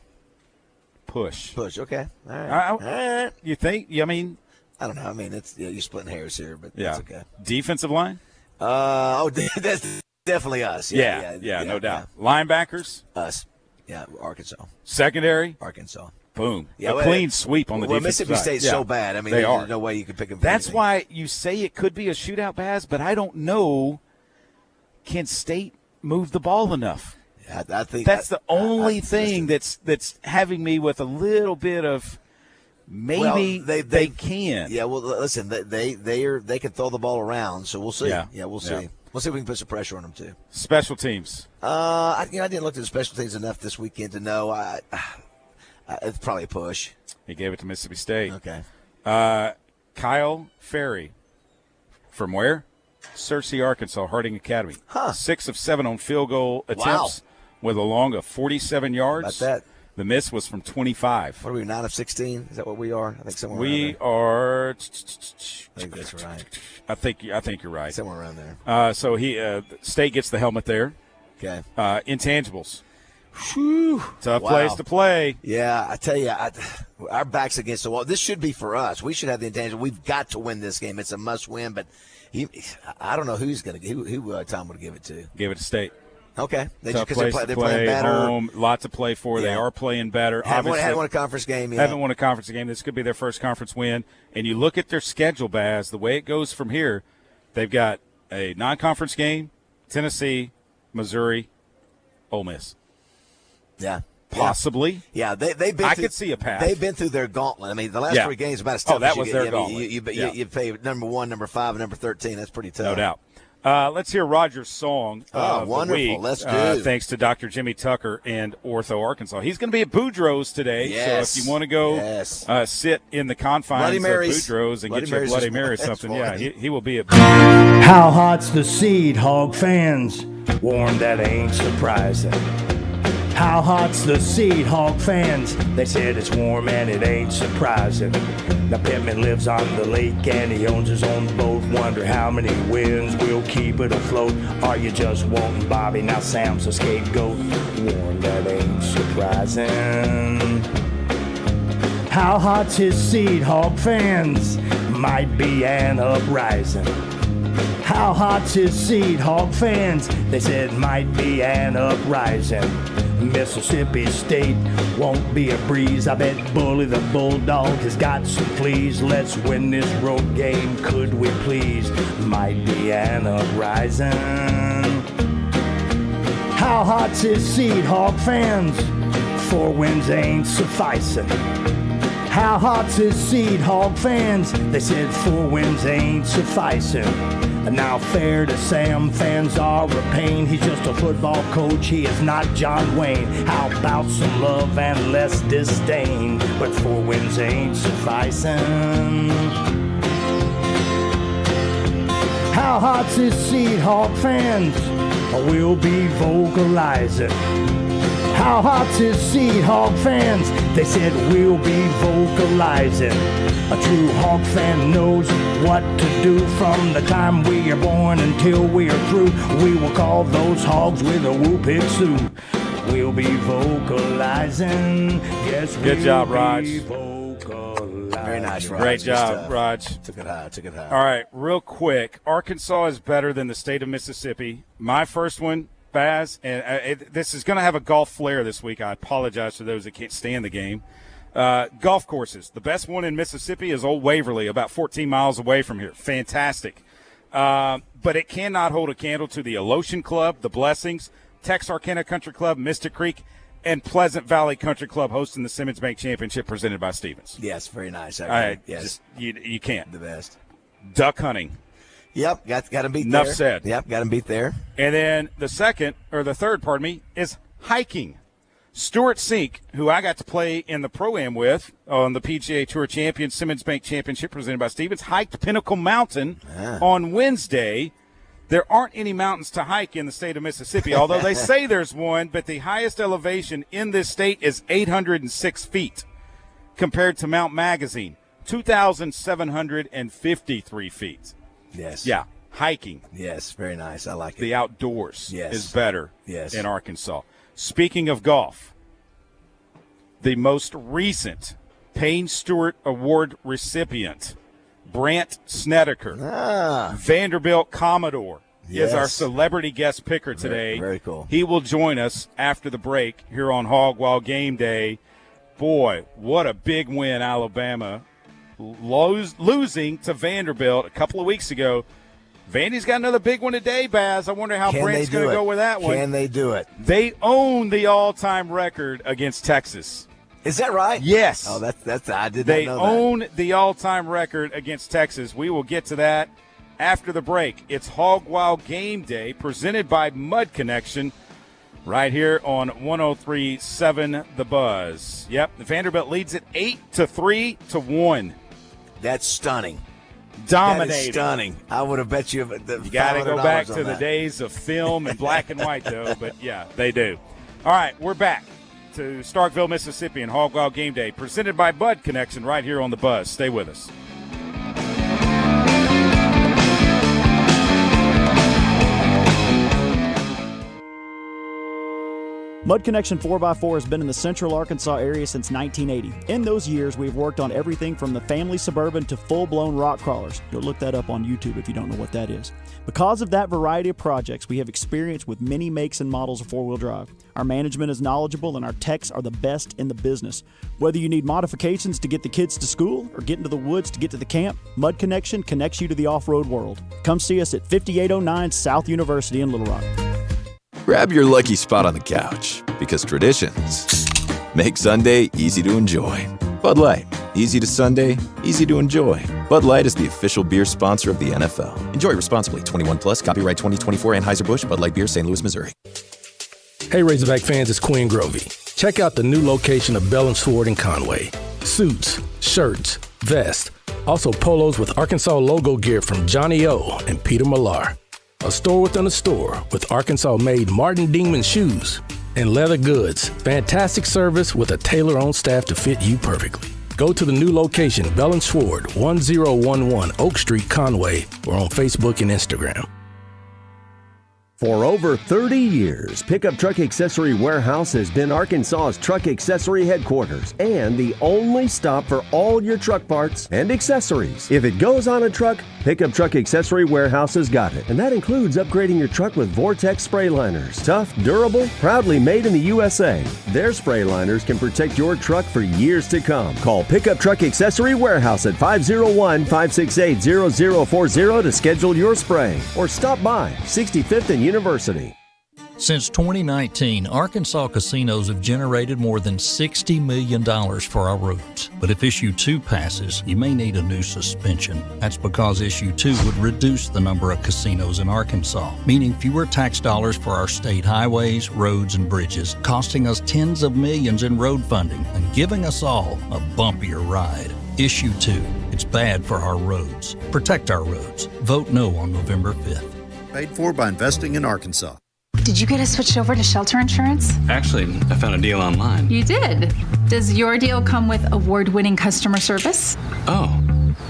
Push. Okay. All right. All right. You think? I mean, I don't know. I mean, you're splitting hairs here, but yeah. that's okay. Defensive line? That's definitely us. Yeah, no doubt. Yeah. Linebackers? Us. Yeah, Arkansas. Secondary? Arkansas. Boom. Yeah, a clean sweep on the defensive Mississippi side. State's so bad. I mean, there's no way you could pick them. That's why you say it could be a shootout, Baz, but I don't know. Can State move the ball enough? I think that's the only thing that's having me with a little bit of maybe they can. Yeah, well, listen, they can throw the ball around, so we'll see. Yeah, we'll see. Yeah. We'll see if we can put some pressure on them too. Special teams. I didn't look at the special teams enough this weekend to know. It's probably a push. He gave it to Mississippi State. Okay. Kyle Ferry. From where? Searcy, Arkansas, Harding Academy. 6 of 7 on field goal attempts with a long of 47 yards. About that. The miss was from 25. What are we, 9 of 16? Is that what we are? I think somewhere we around there. are. I think that's right. I think you're right. Somewhere around there. So State gets the helmet there. Okay. Intangibles. Whew. Tough place to play. Yeah, I tell you, our back's against the wall. This should be for us. We should have the intangible. We've got to win this game. It's a must-win, but I don't know who Tom would give it to. Give it to State. Okay. Tough place to play, better. home, lot to play for. Yeah. They are playing better. Haven't won a conference game yet. Haven't won a conference game. This could be their first conference win. And you look at their schedule, Baz, the way it goes from here, they've got a non-conference game, Tennessee, Missouri, Ole Miss. Yeah. Possibly. Yeah, they've been. I could see a path. They've been through their gauntlet. I mean, the last 3 games about as tough. That was their gauntlet. You pay number 1, number 5, and number 13. That's pretty tough. No doubt. Let's hear Roger's song. Wonderful. The week, Let's do. Thanks to Dr. Jimmy Tucker and Ortho Arkansas. He's going to be at Boudreaux's today. Yes. So if you want to go sit in the confines of Boudreaux's and get you a Bloody Mary or something, he will be at Boudreaux's. How hot's the seed, Hog fans? Warm that ain't surprising. How hot's the seed, Hog fans? They said it's warm and it ain't surprising. Now Pittman lives on the lake and he owns his own boat. Wonder how many winds will keep it afloat. Are you just wanting Bobby? Now Sam's a scapegoat. Warm that ain't surprising. How hot's his seed, Hog fans? Might be an uprising. How hot's his seed, Hog fans? They said might be an uprising. Mississippi State won't be a breeze. I bet Bully the Bulldog has got some fleas. Let's win this road game, could we please? Might be an uprising. How hot's his seed, Hog fans? 4 wins ain't sufficing. How hot's his seed, Hog fans? They said 4 wins ain't sufficing. And now fair to Sam, fans are a pain. He's just a football coach, he is not John Wayne. How about some love and less disdain? But 4 wins ain't sufficing. How hot's his seed, Hog fans? We'll be vocalizing. How hot's his seed, Hog fans? They said we'll be vocalizing. A true Hog fan knows what to do from the time we are born until we are through. We will call those hogs with a whoop-it sue. We'll be vocalizing. Yes, good job, Raj. Very nice, Raj. Great job, Raj. Took it high. All right, real quick. Arkansas is better than the state of Mississippi. My first one, Baz, and this is going to have a golf flair this week. I apologize to those that can't stand the game. Golf courses. The best one in Mississippi is Old Waverly, about 14 miles away from here. Fantastic. But it cannot hold a candle to the Alotian Club, the Blessings, Texarkana Country Club, Mystic Creek, and Pleasant Valley Country Club hosting the Simmons Bank Championship presented by Stevens. Yes, very nice. Yes. You can't. The best. Duck hunting. Yep, got to beat Enough there. said. Yep, got to beat there. And then the third, is hiking. Stuart Sink, who I got to play in the Pro-Am with on the PGA Tour Champion Simmons Bank Championship presented by Stevens, hiked Pinnacle Mountain on Wednesday. There aren't any mountains to hike in the state of Mississippi, although they say there's one, but the highest elevation in this state is 806 feet compared to Mount Magazine, 2,753 feet. Yes. Yeah, hiking. Yes, very nice. I like it. The outdoors is better in Arkansas. Speaking of golf, the most recent Payne Stewart Award recipient, Brant Snedeker, Vanderbilt Commodore, is our celebrity guest picker today. Very cool. He will join us after the break here on Hogwild Game Day. Boy, what a big win, Alabama, losing to Vanderbilt a couple of weeks ago. Vandy's got another big one today, Baz. I wonder how Brant's going to go with that one. Can they do it? They own the all-time record against Texas. Is that right? Yes. Oh, that's I did they not know own the all-time record against Texas. We will get to that after the break. It's Hogwild Game Day presented by Mud Connection right here on 103.7 The Buzz. Yep, Vanderbilt leads it 8-3-1. That's stunning. Dominating. That is stunning. I would have bet you. You got to go back to the days of film and black and white, though. But, yeah, they do. All right, we're back to Starkville, Mississippi, and Hogwild Game Day, presented by Bud Connection right here on The Buzz. Stay with us. Mud Connection 4x4 has been in the central Arkansas area since 1980. In those years, we've worked on everything from the family Suburban to full-blown rock crawlers. You'll look that up on YouTube if you don't know what that is. Because of that variety of projects, we have experience with many makes and models of four-wheel drive. Our management is knowledgeable and our techs are the best in the business. Whether you need modifications to get the kids to school or get into the woods to get to the camp, Mud Connection connects you to the off-road world. Come see us at 5809 South University in Little Rock. Grab your lucky spot on the couch, because traditions make Sunday easy to enjoy. Bud Light, easy to Sunday, easy to enjoy. Bud Light is the official beer sponsor of the NFL. Enjoy responsibly. 21 plus. Copyright 2024. Anheuser-Busch. Bud Light Beer, St. Louis, Missouri. Hey, Razorback fans, it's Quinn Grovey. Check out the new location of Bell & Sword in Conway. Suits, shirts, vests, also polos with Arkansas logo gear from Johnny O and Peter Millar. A store within a store with Arkansas-made Martin Dingman shoes and leather goods. Fantastic service with a tailor-owned staff to fit you perfectly. Go to the new location, Bell & Sword, 1011 Oak Street, Conway, or on Facebook and Instagram. For over 30 years, Pickup Truck Accessory Warehouse has been Arkansas's truck accessory headquarters and the only stop for all your truck parts and accessories. If it goes on a truck, Pickup Truck Accessory Warehouse has got it. And that includes upgrading your truck with Vortex spray liners. Tough, durable, proudly made in the USA. Their spray liners can protect your truck for years to come. Call Pickup Truck Accessory Warehouse at 501-568-0040 to schedule your spray. Or stop by 65th and University. Since 2019, Arkansas casinos have generated more than $60 million for our roads. But if Issue 2 passes, you may need a new suspension. That's because Issue 2 would reduce the number of casinos in Arkansas, meaning fewer tax dollars for our state highways, roads, and bridges, costing us tens of millions in road funding and giving us all a bumpier ride. Issue 2. It's bad for our roads. Protect our roads. Vote no on November 5th. Paid for by investing in Arkansas. Did you get us switched over to shelter insurance? Actually, I found a deal online. You did? Does your deal come with award-winning customer service? Oh,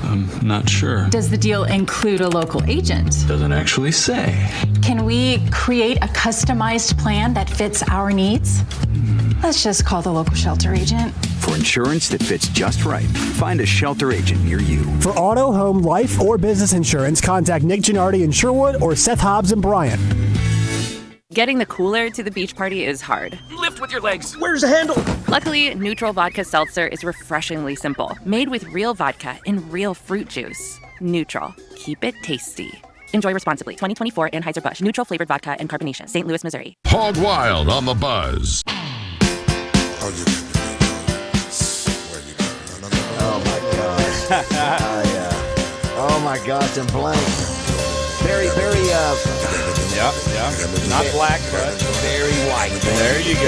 I'm not sure. Does the deal include a local agent? Doesn't actually say. Can we create a customized plan that fits our needs? Let's just call the local shelter agent. For insurance that fits just right, find a shelter agent near you. For auto, home, life, or business insurance, contact Nick Gennardi in Sherwood or Seth Hobbs in Bryant. Getting the cooler to the beach party is hard. Lift with your legs. Where's the handle? Luckily, Neutral Vodka Seltzer is refreshingly simple, made with real vodka and real fruit juice. Neutral. Keep it tasty. Enjoy responsibly. 2024 Anheuser-Busch. Neutral flavored vodka and carbonation. St. Louis, Missouri. Hogwild on the Buzz. Oh my gosh. Oh my gosh, I'm blank. Very, yeah. Not black, but very white. There you go.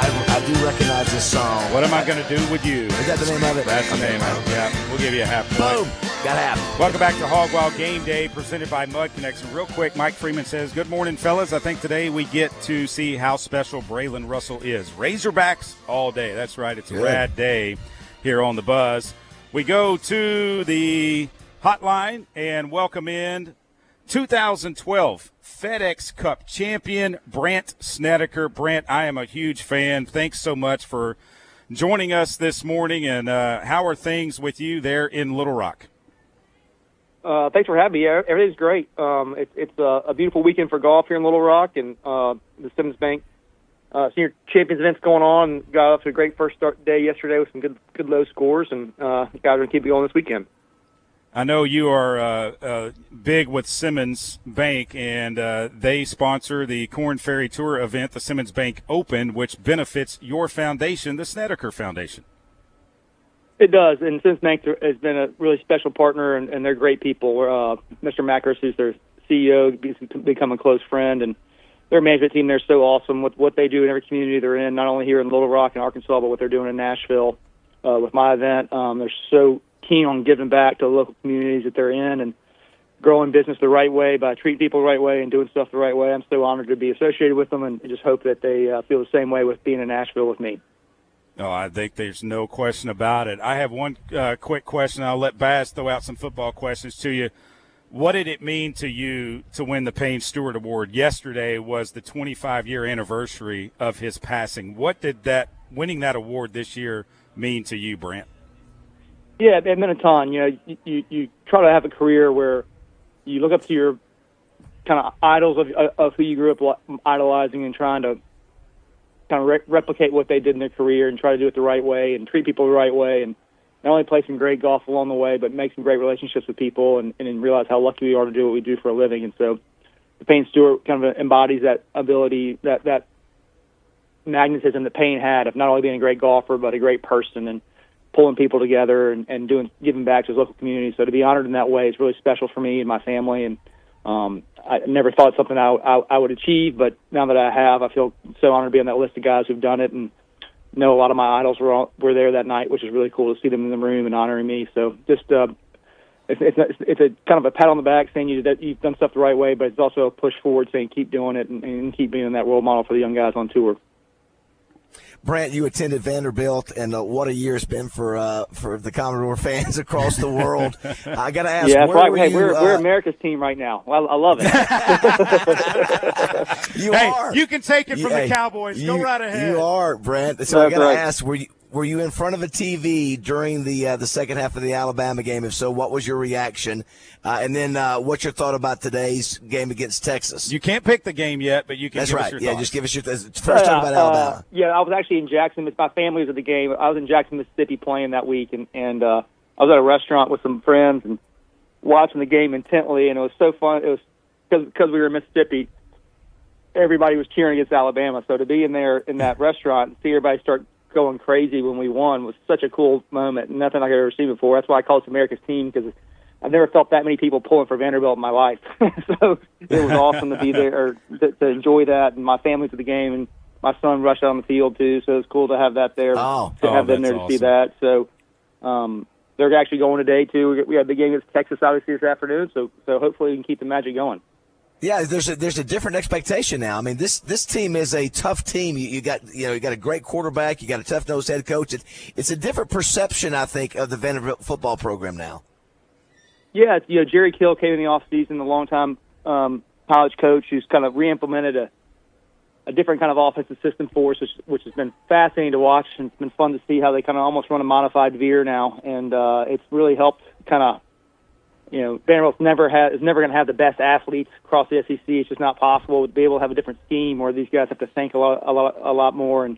And I do recognize this song. What am I going to do with you? Is that the name of it? That's the name of it. Yeah, we'll give you a half point. Boom. Got half. Welcome back to Hogwild Game Day, presented by Mud Connection. Real quick, Mike Freeman says, good morning, fellas. I think today we get to see how special Braylon Russell is. Razorbacks all day. That's right. It's a rad day here on the Buzz. We go to the hotline and welcome in 2012 FedEx Cup champion Brant Snedeker. Brant, I am a huge fan. Thanks so much for joining us this morning. And how are things with you there in Little Rock? Thanks for having me. Everything's great. It's a beautiful weekend for golf here in Little Rock, and the Simmons Bank Senior Champions event's going on. Got off to a great first start day yesterday with some good low scores, and guys are going to keep it going this weekend. I know you are big with Simmons Bank, and they sponsor the Corn Ferry Tour event, the Simmons Bank Open, which benefits your foundation, the Snedeker Foundation. It does, and Simmons Bank has been a really special partner, and they're great people. Mr. Mackers, who's their CEO, become a close friend, and their management team, they're so awesome with what they do in every community they're in, not only here in Little Rock and Arkansas, but what they're doing in Nashville with my event. They're so keen on giving back to the local communities that they're in and growing business the right way by treating people the right way and doing stuff the right way. I'm so honored to be associated with them, and just hope that they feel the same way with being in Nashville with me. Oh, I think there's no question about it. I have one quick question. I'll let Baz throw out some football questions to you. What did it mean to you to win the Payne Stewart Award? Yesterday was the 25-year anniversary of his passing. What did winning that award this year mean to you, Brant? Yeah, it meant a ton. You know, you try to have a career where you look up to your kind of idols of who you grew up idolizing and trying to kind of replicate what they did in their career and try to do it the right way and treat people the right way, and not only play some great golf along the way, but make some great relationships with people and realize how lucky we are to do what we do for a living. And so the Payne Stewart kind of embodies that ability, that magnetism that Payne had of not only being a great golfer, but a great person and pulling people together and giving back to his local community. So to be honored in that way is really special for me and my family. And I never thought something I would achieve, but now that I have, I feel so honored to be on that list of guys who've done it, and know a lot of my idols were there that night, which is really cool to see them in the room and honoring me. So just it's a kind of a pat on the back saying that you've done stuff the right way, but it's also a push forward saying keep doing it and keep being that role model for the young guys on tour. Brant, you attended Vanderbilt, and what a year it's been for the Commodore fans across the world. I got to ask, we're America's team right now. I love it. You can take it from the Cowboys. Go right ahead. You are, Brant. So I got to ask, were you in front of a TV during the second half of the Alabama game? If so, what was your reaction? And then what's your thought about today's game against Texas? You can't pick the game yet, but you can give us your thoughts. Just give us your first talk about Alabama. I was actually in Jackson. My family was at the game. I was in Jackson, Mississippi playing that week, and I was at a restaurant with some friends and watching the game intently, and it was so fun. It was because we were in Mississippi, everybody was cheering against Alabama. So to be in there in that restaurant and see everybody start going crazy when we won was such a cool moment, and nothing like I've ever seen before. That's why I call it America's team, because I've never felt that many people pulling for Vanderbilt in my life. So it was awesome to be there, to enjoy that, and my family's at the game, and my son rushed out on the field too, so it was cool to have that there, to have them there to see that. So they're actually going today too. We have the game against Texas obviously this afternoon, so hopefully we can keep the magic going. Yeah, there's a different expectation now. I mean, this team is a tough team. You got a great quarterback, you got a tough-nosed head coach. It's a different perception, I think, of the Vanderbilt football program now. Yeah, Jerry Kill came in the offseason, the longtime college coach who's kind of re-implemented a different kind of offensive system for us, which has been fascinating to watch, and it's been fun to see how they kind of almost run a modified veer now, and it's really helped kind of. Vanderbilt's is never going to have the best athletes across the SEC. It's just not possible to be able to have a different scheme where these guys have to think a lot more, and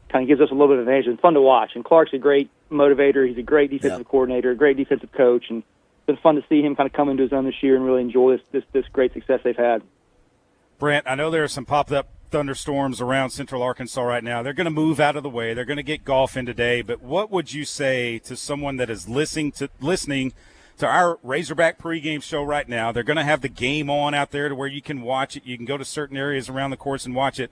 kind of gives us a little bit of advantage. It's fun to watch. And Clark's a great motivator. He's a great defensive coordinator, a great defensive coach, and it's been fun to see him kind of come into his own this year and really enjoy this great success they've had. Brent, I know there are some popped-up thunderstorms around Central Arkansas right now. They're going to move out of the way. They're going to get golf in today. But what would you say to someone that is listening to our Razorback pregame show right now? They're going to have the game on out there to where you can watch it. You can go to certain areas around the course and watch it.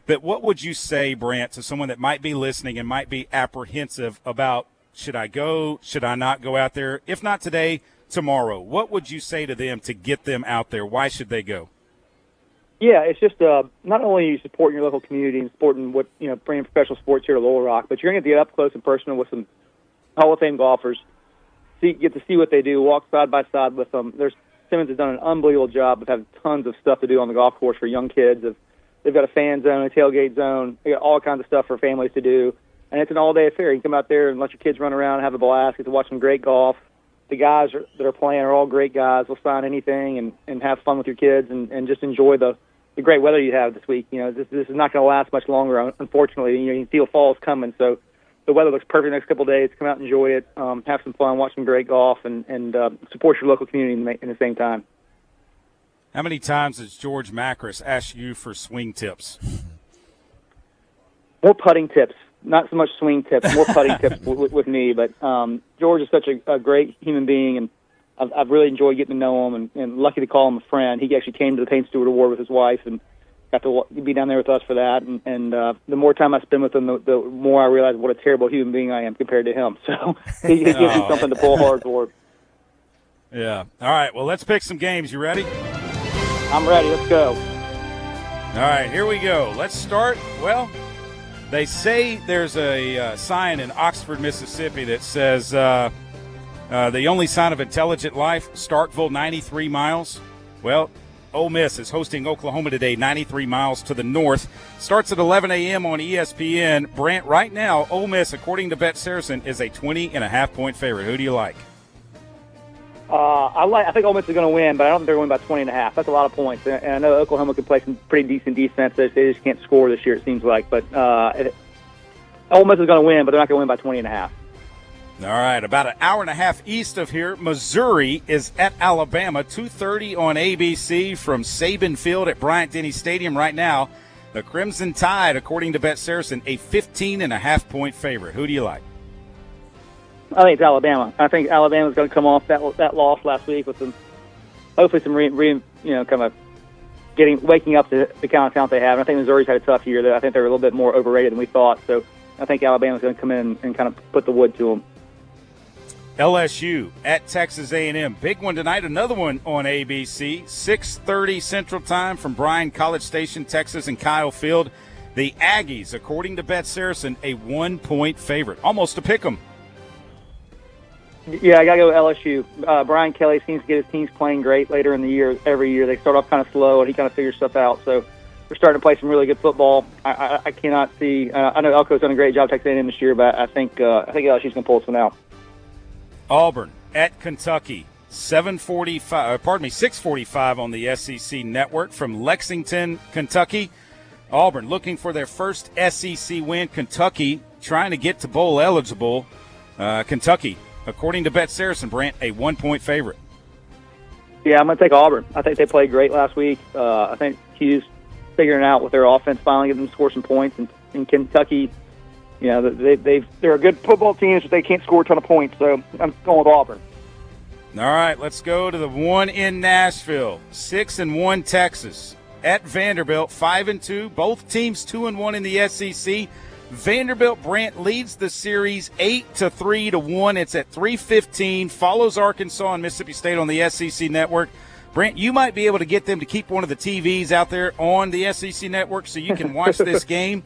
But what would you say, Brant, to someone that might be listening and might be apprehensive about, should I go, should I not go out there? If not today, tomorrow. What would you say to them to get them out there? Why should they go? Yeah, it's just not only you supporting your local community and supporting bringing professional sports here to Little Rock, but you're going to get up close and personal with some Hall of Fame golfers. Get to see what they do, walk side by side with them. Simmons has done an unbelievable job of having tons of stuff to do on the golf course for young kids. They've got a fan zone, a tailgate zone. They got all kinds of stuff for families to do, and it's an all-day affair. You can come out there and let your kids run around and have a blast. Get to watch some great golf. The guys that are playing are all great guys. They'll sign anything and have fun with your kids and just enjoy the great weather you have this week. This is not going to last much longer, unfortunately. You can feel fall's coming, so the weather looks perfect the next couple of days. Come out and enjoy it, have some fun, watch some great golf, and support your local community in the same time. How many times has George Macris asked you for swing tips? More putting tips, not so much swing tips, more putting tips with me. But George is such a great human being, and I've really enjoyed getting to know him and lucky to call him a friend. He actually came to the Payne Stewart Award with his wife and got to be down there with us for that, and the more time I spend with him, the more I realize what a terrible human being I am compared to him. So he gives me something to pull hard for. Yeah. All right, well, let's pick some games. You ready? I'm ready. Let's go. All right, here we go. Let's start. Well, they say there's a sign in Oxford, Mississippi that says the only sign of intelligent life, Starkville, 93 miles. Well, Ole Miss is hosting Oklahoma today, 93 miles to the north. Starts at 11 a.m. on ESPN. Brant, right now, Ole Miss, according to Bet Saracen, is a 20.5-point favorite. Who do you like? I think Ole Miss is going to win, but I don't think they're going to win by 20.5. That's a lot of points. And I know Oklahoma can play some pretty decent defense. They just can't score this year, it seems like. But Ole Miss is going to win, but they're not going to win by 20.5. All right, about an hour and a half east of here, Missouri is at Alabama, 2:30 on ABC from Saban Field at Bryant-Denny Stadium right now. The Crimson Tide, according to Bet Saracen, a 15.5-point favorite. Who do you like? I think it's Alabama. I think Alabama's going to come off that loss last week with hopefully some kind of waking up to the kind of talent they have. And I think Missouri's had a tough year. I think they're a little bit more overrated than we thought. So I think Alabama's going to come in and kind of put the wood to them. LSU at Texas A&M. Big one tonight, another one on ABC. 6:30 Central Time from Bryan College Station, Texas, and Kyle Field. The Aggies, according to Bet Saracen, a 1-point favorite. Almost a pick 'em. Yeah, I got to go with LSU. Brian Kelly seems to get his teams playing great later in the year. Every year they start off kind of slow, and he kind of figures stuff out. So they're starting to play some really good football. I cannot see. I know Elko's done a great job Texas A&M this year, but I think LSU's going to pull this one out. Auburn at Kentucky, 6:45 on the SEC network from Lexington, Kentucky. Auburn looking for their first SEC win. Kentucky trying to get to bowl eligible. Kentucky, according to Bet Saracen, Brant, a 1-point favorite. Yeah, I'm going to take Auburn. I think they played great last week. I think Hughes figuring out with their offense, finally getting them to score some points. And in Kentucky, they're a good football team, but they can't score a ton of points. So I'm going with Auburn. All right, let's go to the one in Nashville. 6-1 Texas at Vanderbilt, 5-2. Both teams 2-1 in the SEC. Vanderbilt Brant leads the series 8-3 to 1. It's at 3:15. Follows Arkansas and Mississippi State on the SEC network. Brant, you might be able to get them to keep one of the TVs out there on the SEC network so you can watch this game,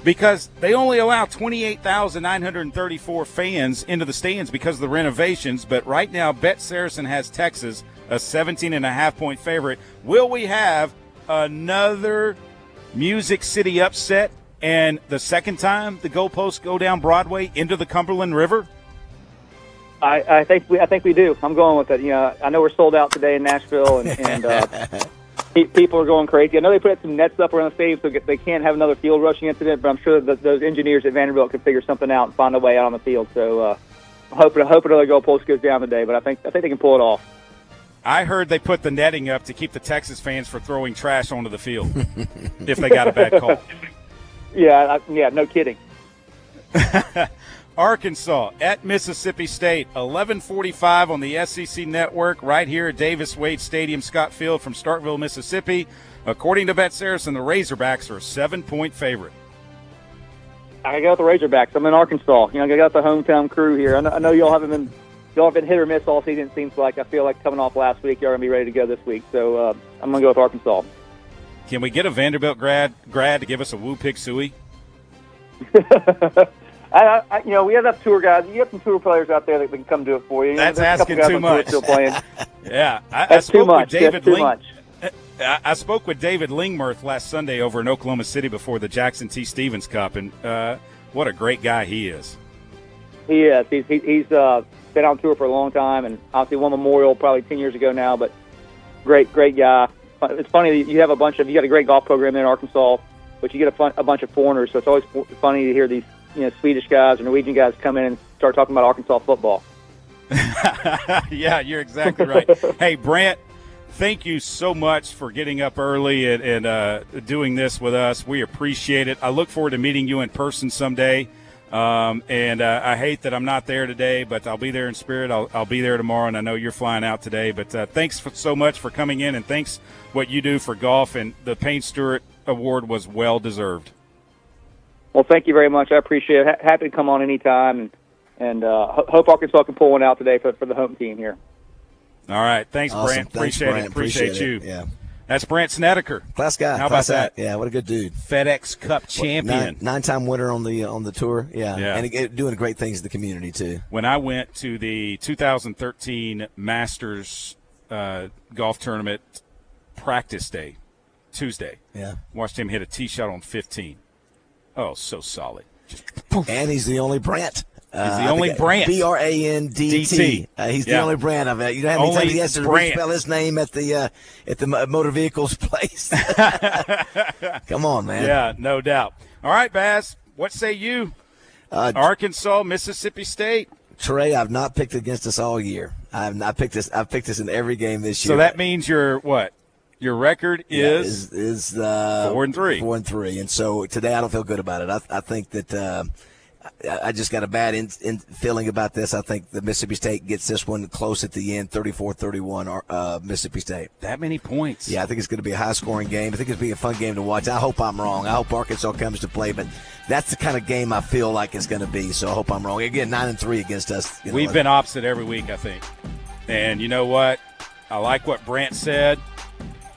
because they only allow 28,934 fans into the stands because of the renovations. But right now, Bet Saracen has Texas a 17.5-point favorite. Will we have another Music City upset, and the second time the goalposts go down Broadway into the Cumberland River? I think we do. I'm going with it. You know, I know we're sold out today in Nashville, and people are going crazy. I know they put some nets up around the stadium so they can't have another field rushing incident, but I'm sure that those engineers at Vanderbilt can figure something out and find a way out on the field. So I'm hoping another goalpost goes down today, but I think they can pull it off. I heard they put the netting up to keep the Texas fans from throwing trash onto the field if they got a bad call. Yeah, no kidding. Arkansas at Mississippi State, 11:45 on the SEC network, right here at Davis Wade Stadium, Scott Field from Starkville, Mississippi. According to Bet Saracen, the Razorbacks are a 7-point favorite. I got the Razorbacks. I'm in Arkansas. You know, I got the hometown crew here. I know y'all have been hit or miss all season. It seems like. I feel like coming off last week, y'all are gonna be ready to go this week. So I'm gonna go with Arkansas. Can we get a Vanderbilt grad to give us a Woo Pig Suey? You know, we have that tour guys. You have some tour players out there that can come do it for you. That's asking too much. Still playing. Yeah, That's too much. That's too much. I spoke with David Lingmerth last Sunday over in Oklahoma City before the Jackson T. Stevens Cup, and what a great guy he is. He is. He's been on tour for a long time, and obviously won Memorial probably 10 years ago now. But great guy. It's funny that you got a great golf program there in Arkansas, but you get a bunch of foreigners. So it's always funny to hear these Swedish guys or Norwegian guys come in and start talking about Arkansas football. Yeah, you're exactly right. Hey, Brant, thank you so much for getting up early and doing this with us. We appreciate it. I look forward to meeting you in person someday. And I hate that I'm not there today, but I'll be there in spirit. I'll be there tomorrow, and I know you're flying out today. But thanks so much for coming in, and thanks what you do for golf. And the Payne Stewart Award was well-deserved. Well, thank you very much. I appreciate it. Happy to come on anytime, and hope Arkansas can pull one out today for the home team here. All right. Thanks, awesome. Brant. Appreciate it. Appreciate you. Yeah. That's Brant Snedeker. Class guy. How about that? Yeah, what a good dude. FedEx Cup champion. Nine-time winner on the tour. Yeah. And doing great things in the community, too. When I went to the 2013 Masters golf tournament practice day, Tuesday, watched him hit a tee shot on 15. Oh, so solid. And he's the only Brant. He's the only Brant. B-R-A-N-D-T. He's the only Brant of it. You know how many times he has to respell his name at the motor vehicles place? Come on, man. Yeah, no doubt. All right, Baz, what say you? Arkansas, Mississippi State. Trey, I've not picked against us all year. I've picked this in every game this year. So that means you're what? Your record is 4-3. 4-3, and so today I don't feel good about it. I think that I just got a bad feeling about this. I think the Mississippi State gets this one close at the end, 34-31, Mississippi State. That many points? Yeah, I think it's going to be a high-scoring game. I think it's going to be a fun game to watch. I hope I'm wrong. I hope Arkansas comes to play, but that's the kind of game I feel like it's going to be, so I hope I'm wrong. Again, 9-3 against us. We've been opposite every week, I think. And you know what? I like what Brant said.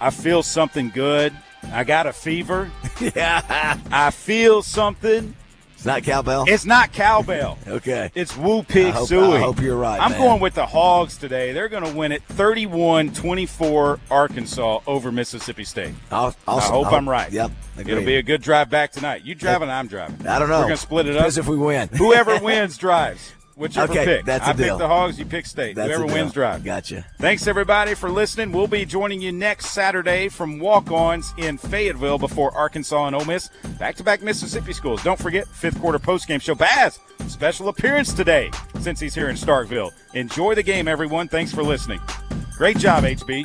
I feel something good. I got a fever. Yeah. I feel something. It's not cowbell? It's not cowbell. Okay. It's Woo Pig Suey. I hope you're right, I'm man. going with the Hogs today. They're going to win it 31-24 Arkansas over Mississippi State. Awesome. I hope I'm right. Yep. Agreed. It'll be a good drive back tonight. You driving, I'm driving. I don't know. We're going to split it up. Depends if we win. Whoever wins drives. Whichever pick. That's I a deal. pick the Hogs, you pick State. That's Whoever wins drives. Gotcha. Thanks, everybody, for listening. We'll be joining you next Saturday from walk-ons in Fayetteville before Arkansas and Ole Miss. Back-to-back Mississippi schools. Don't forget, fifth quarter postgame show. Baz, special appearance today since he's here in Starkville. Enjoy the game, everyone. Thanks for listening. Great job, HB.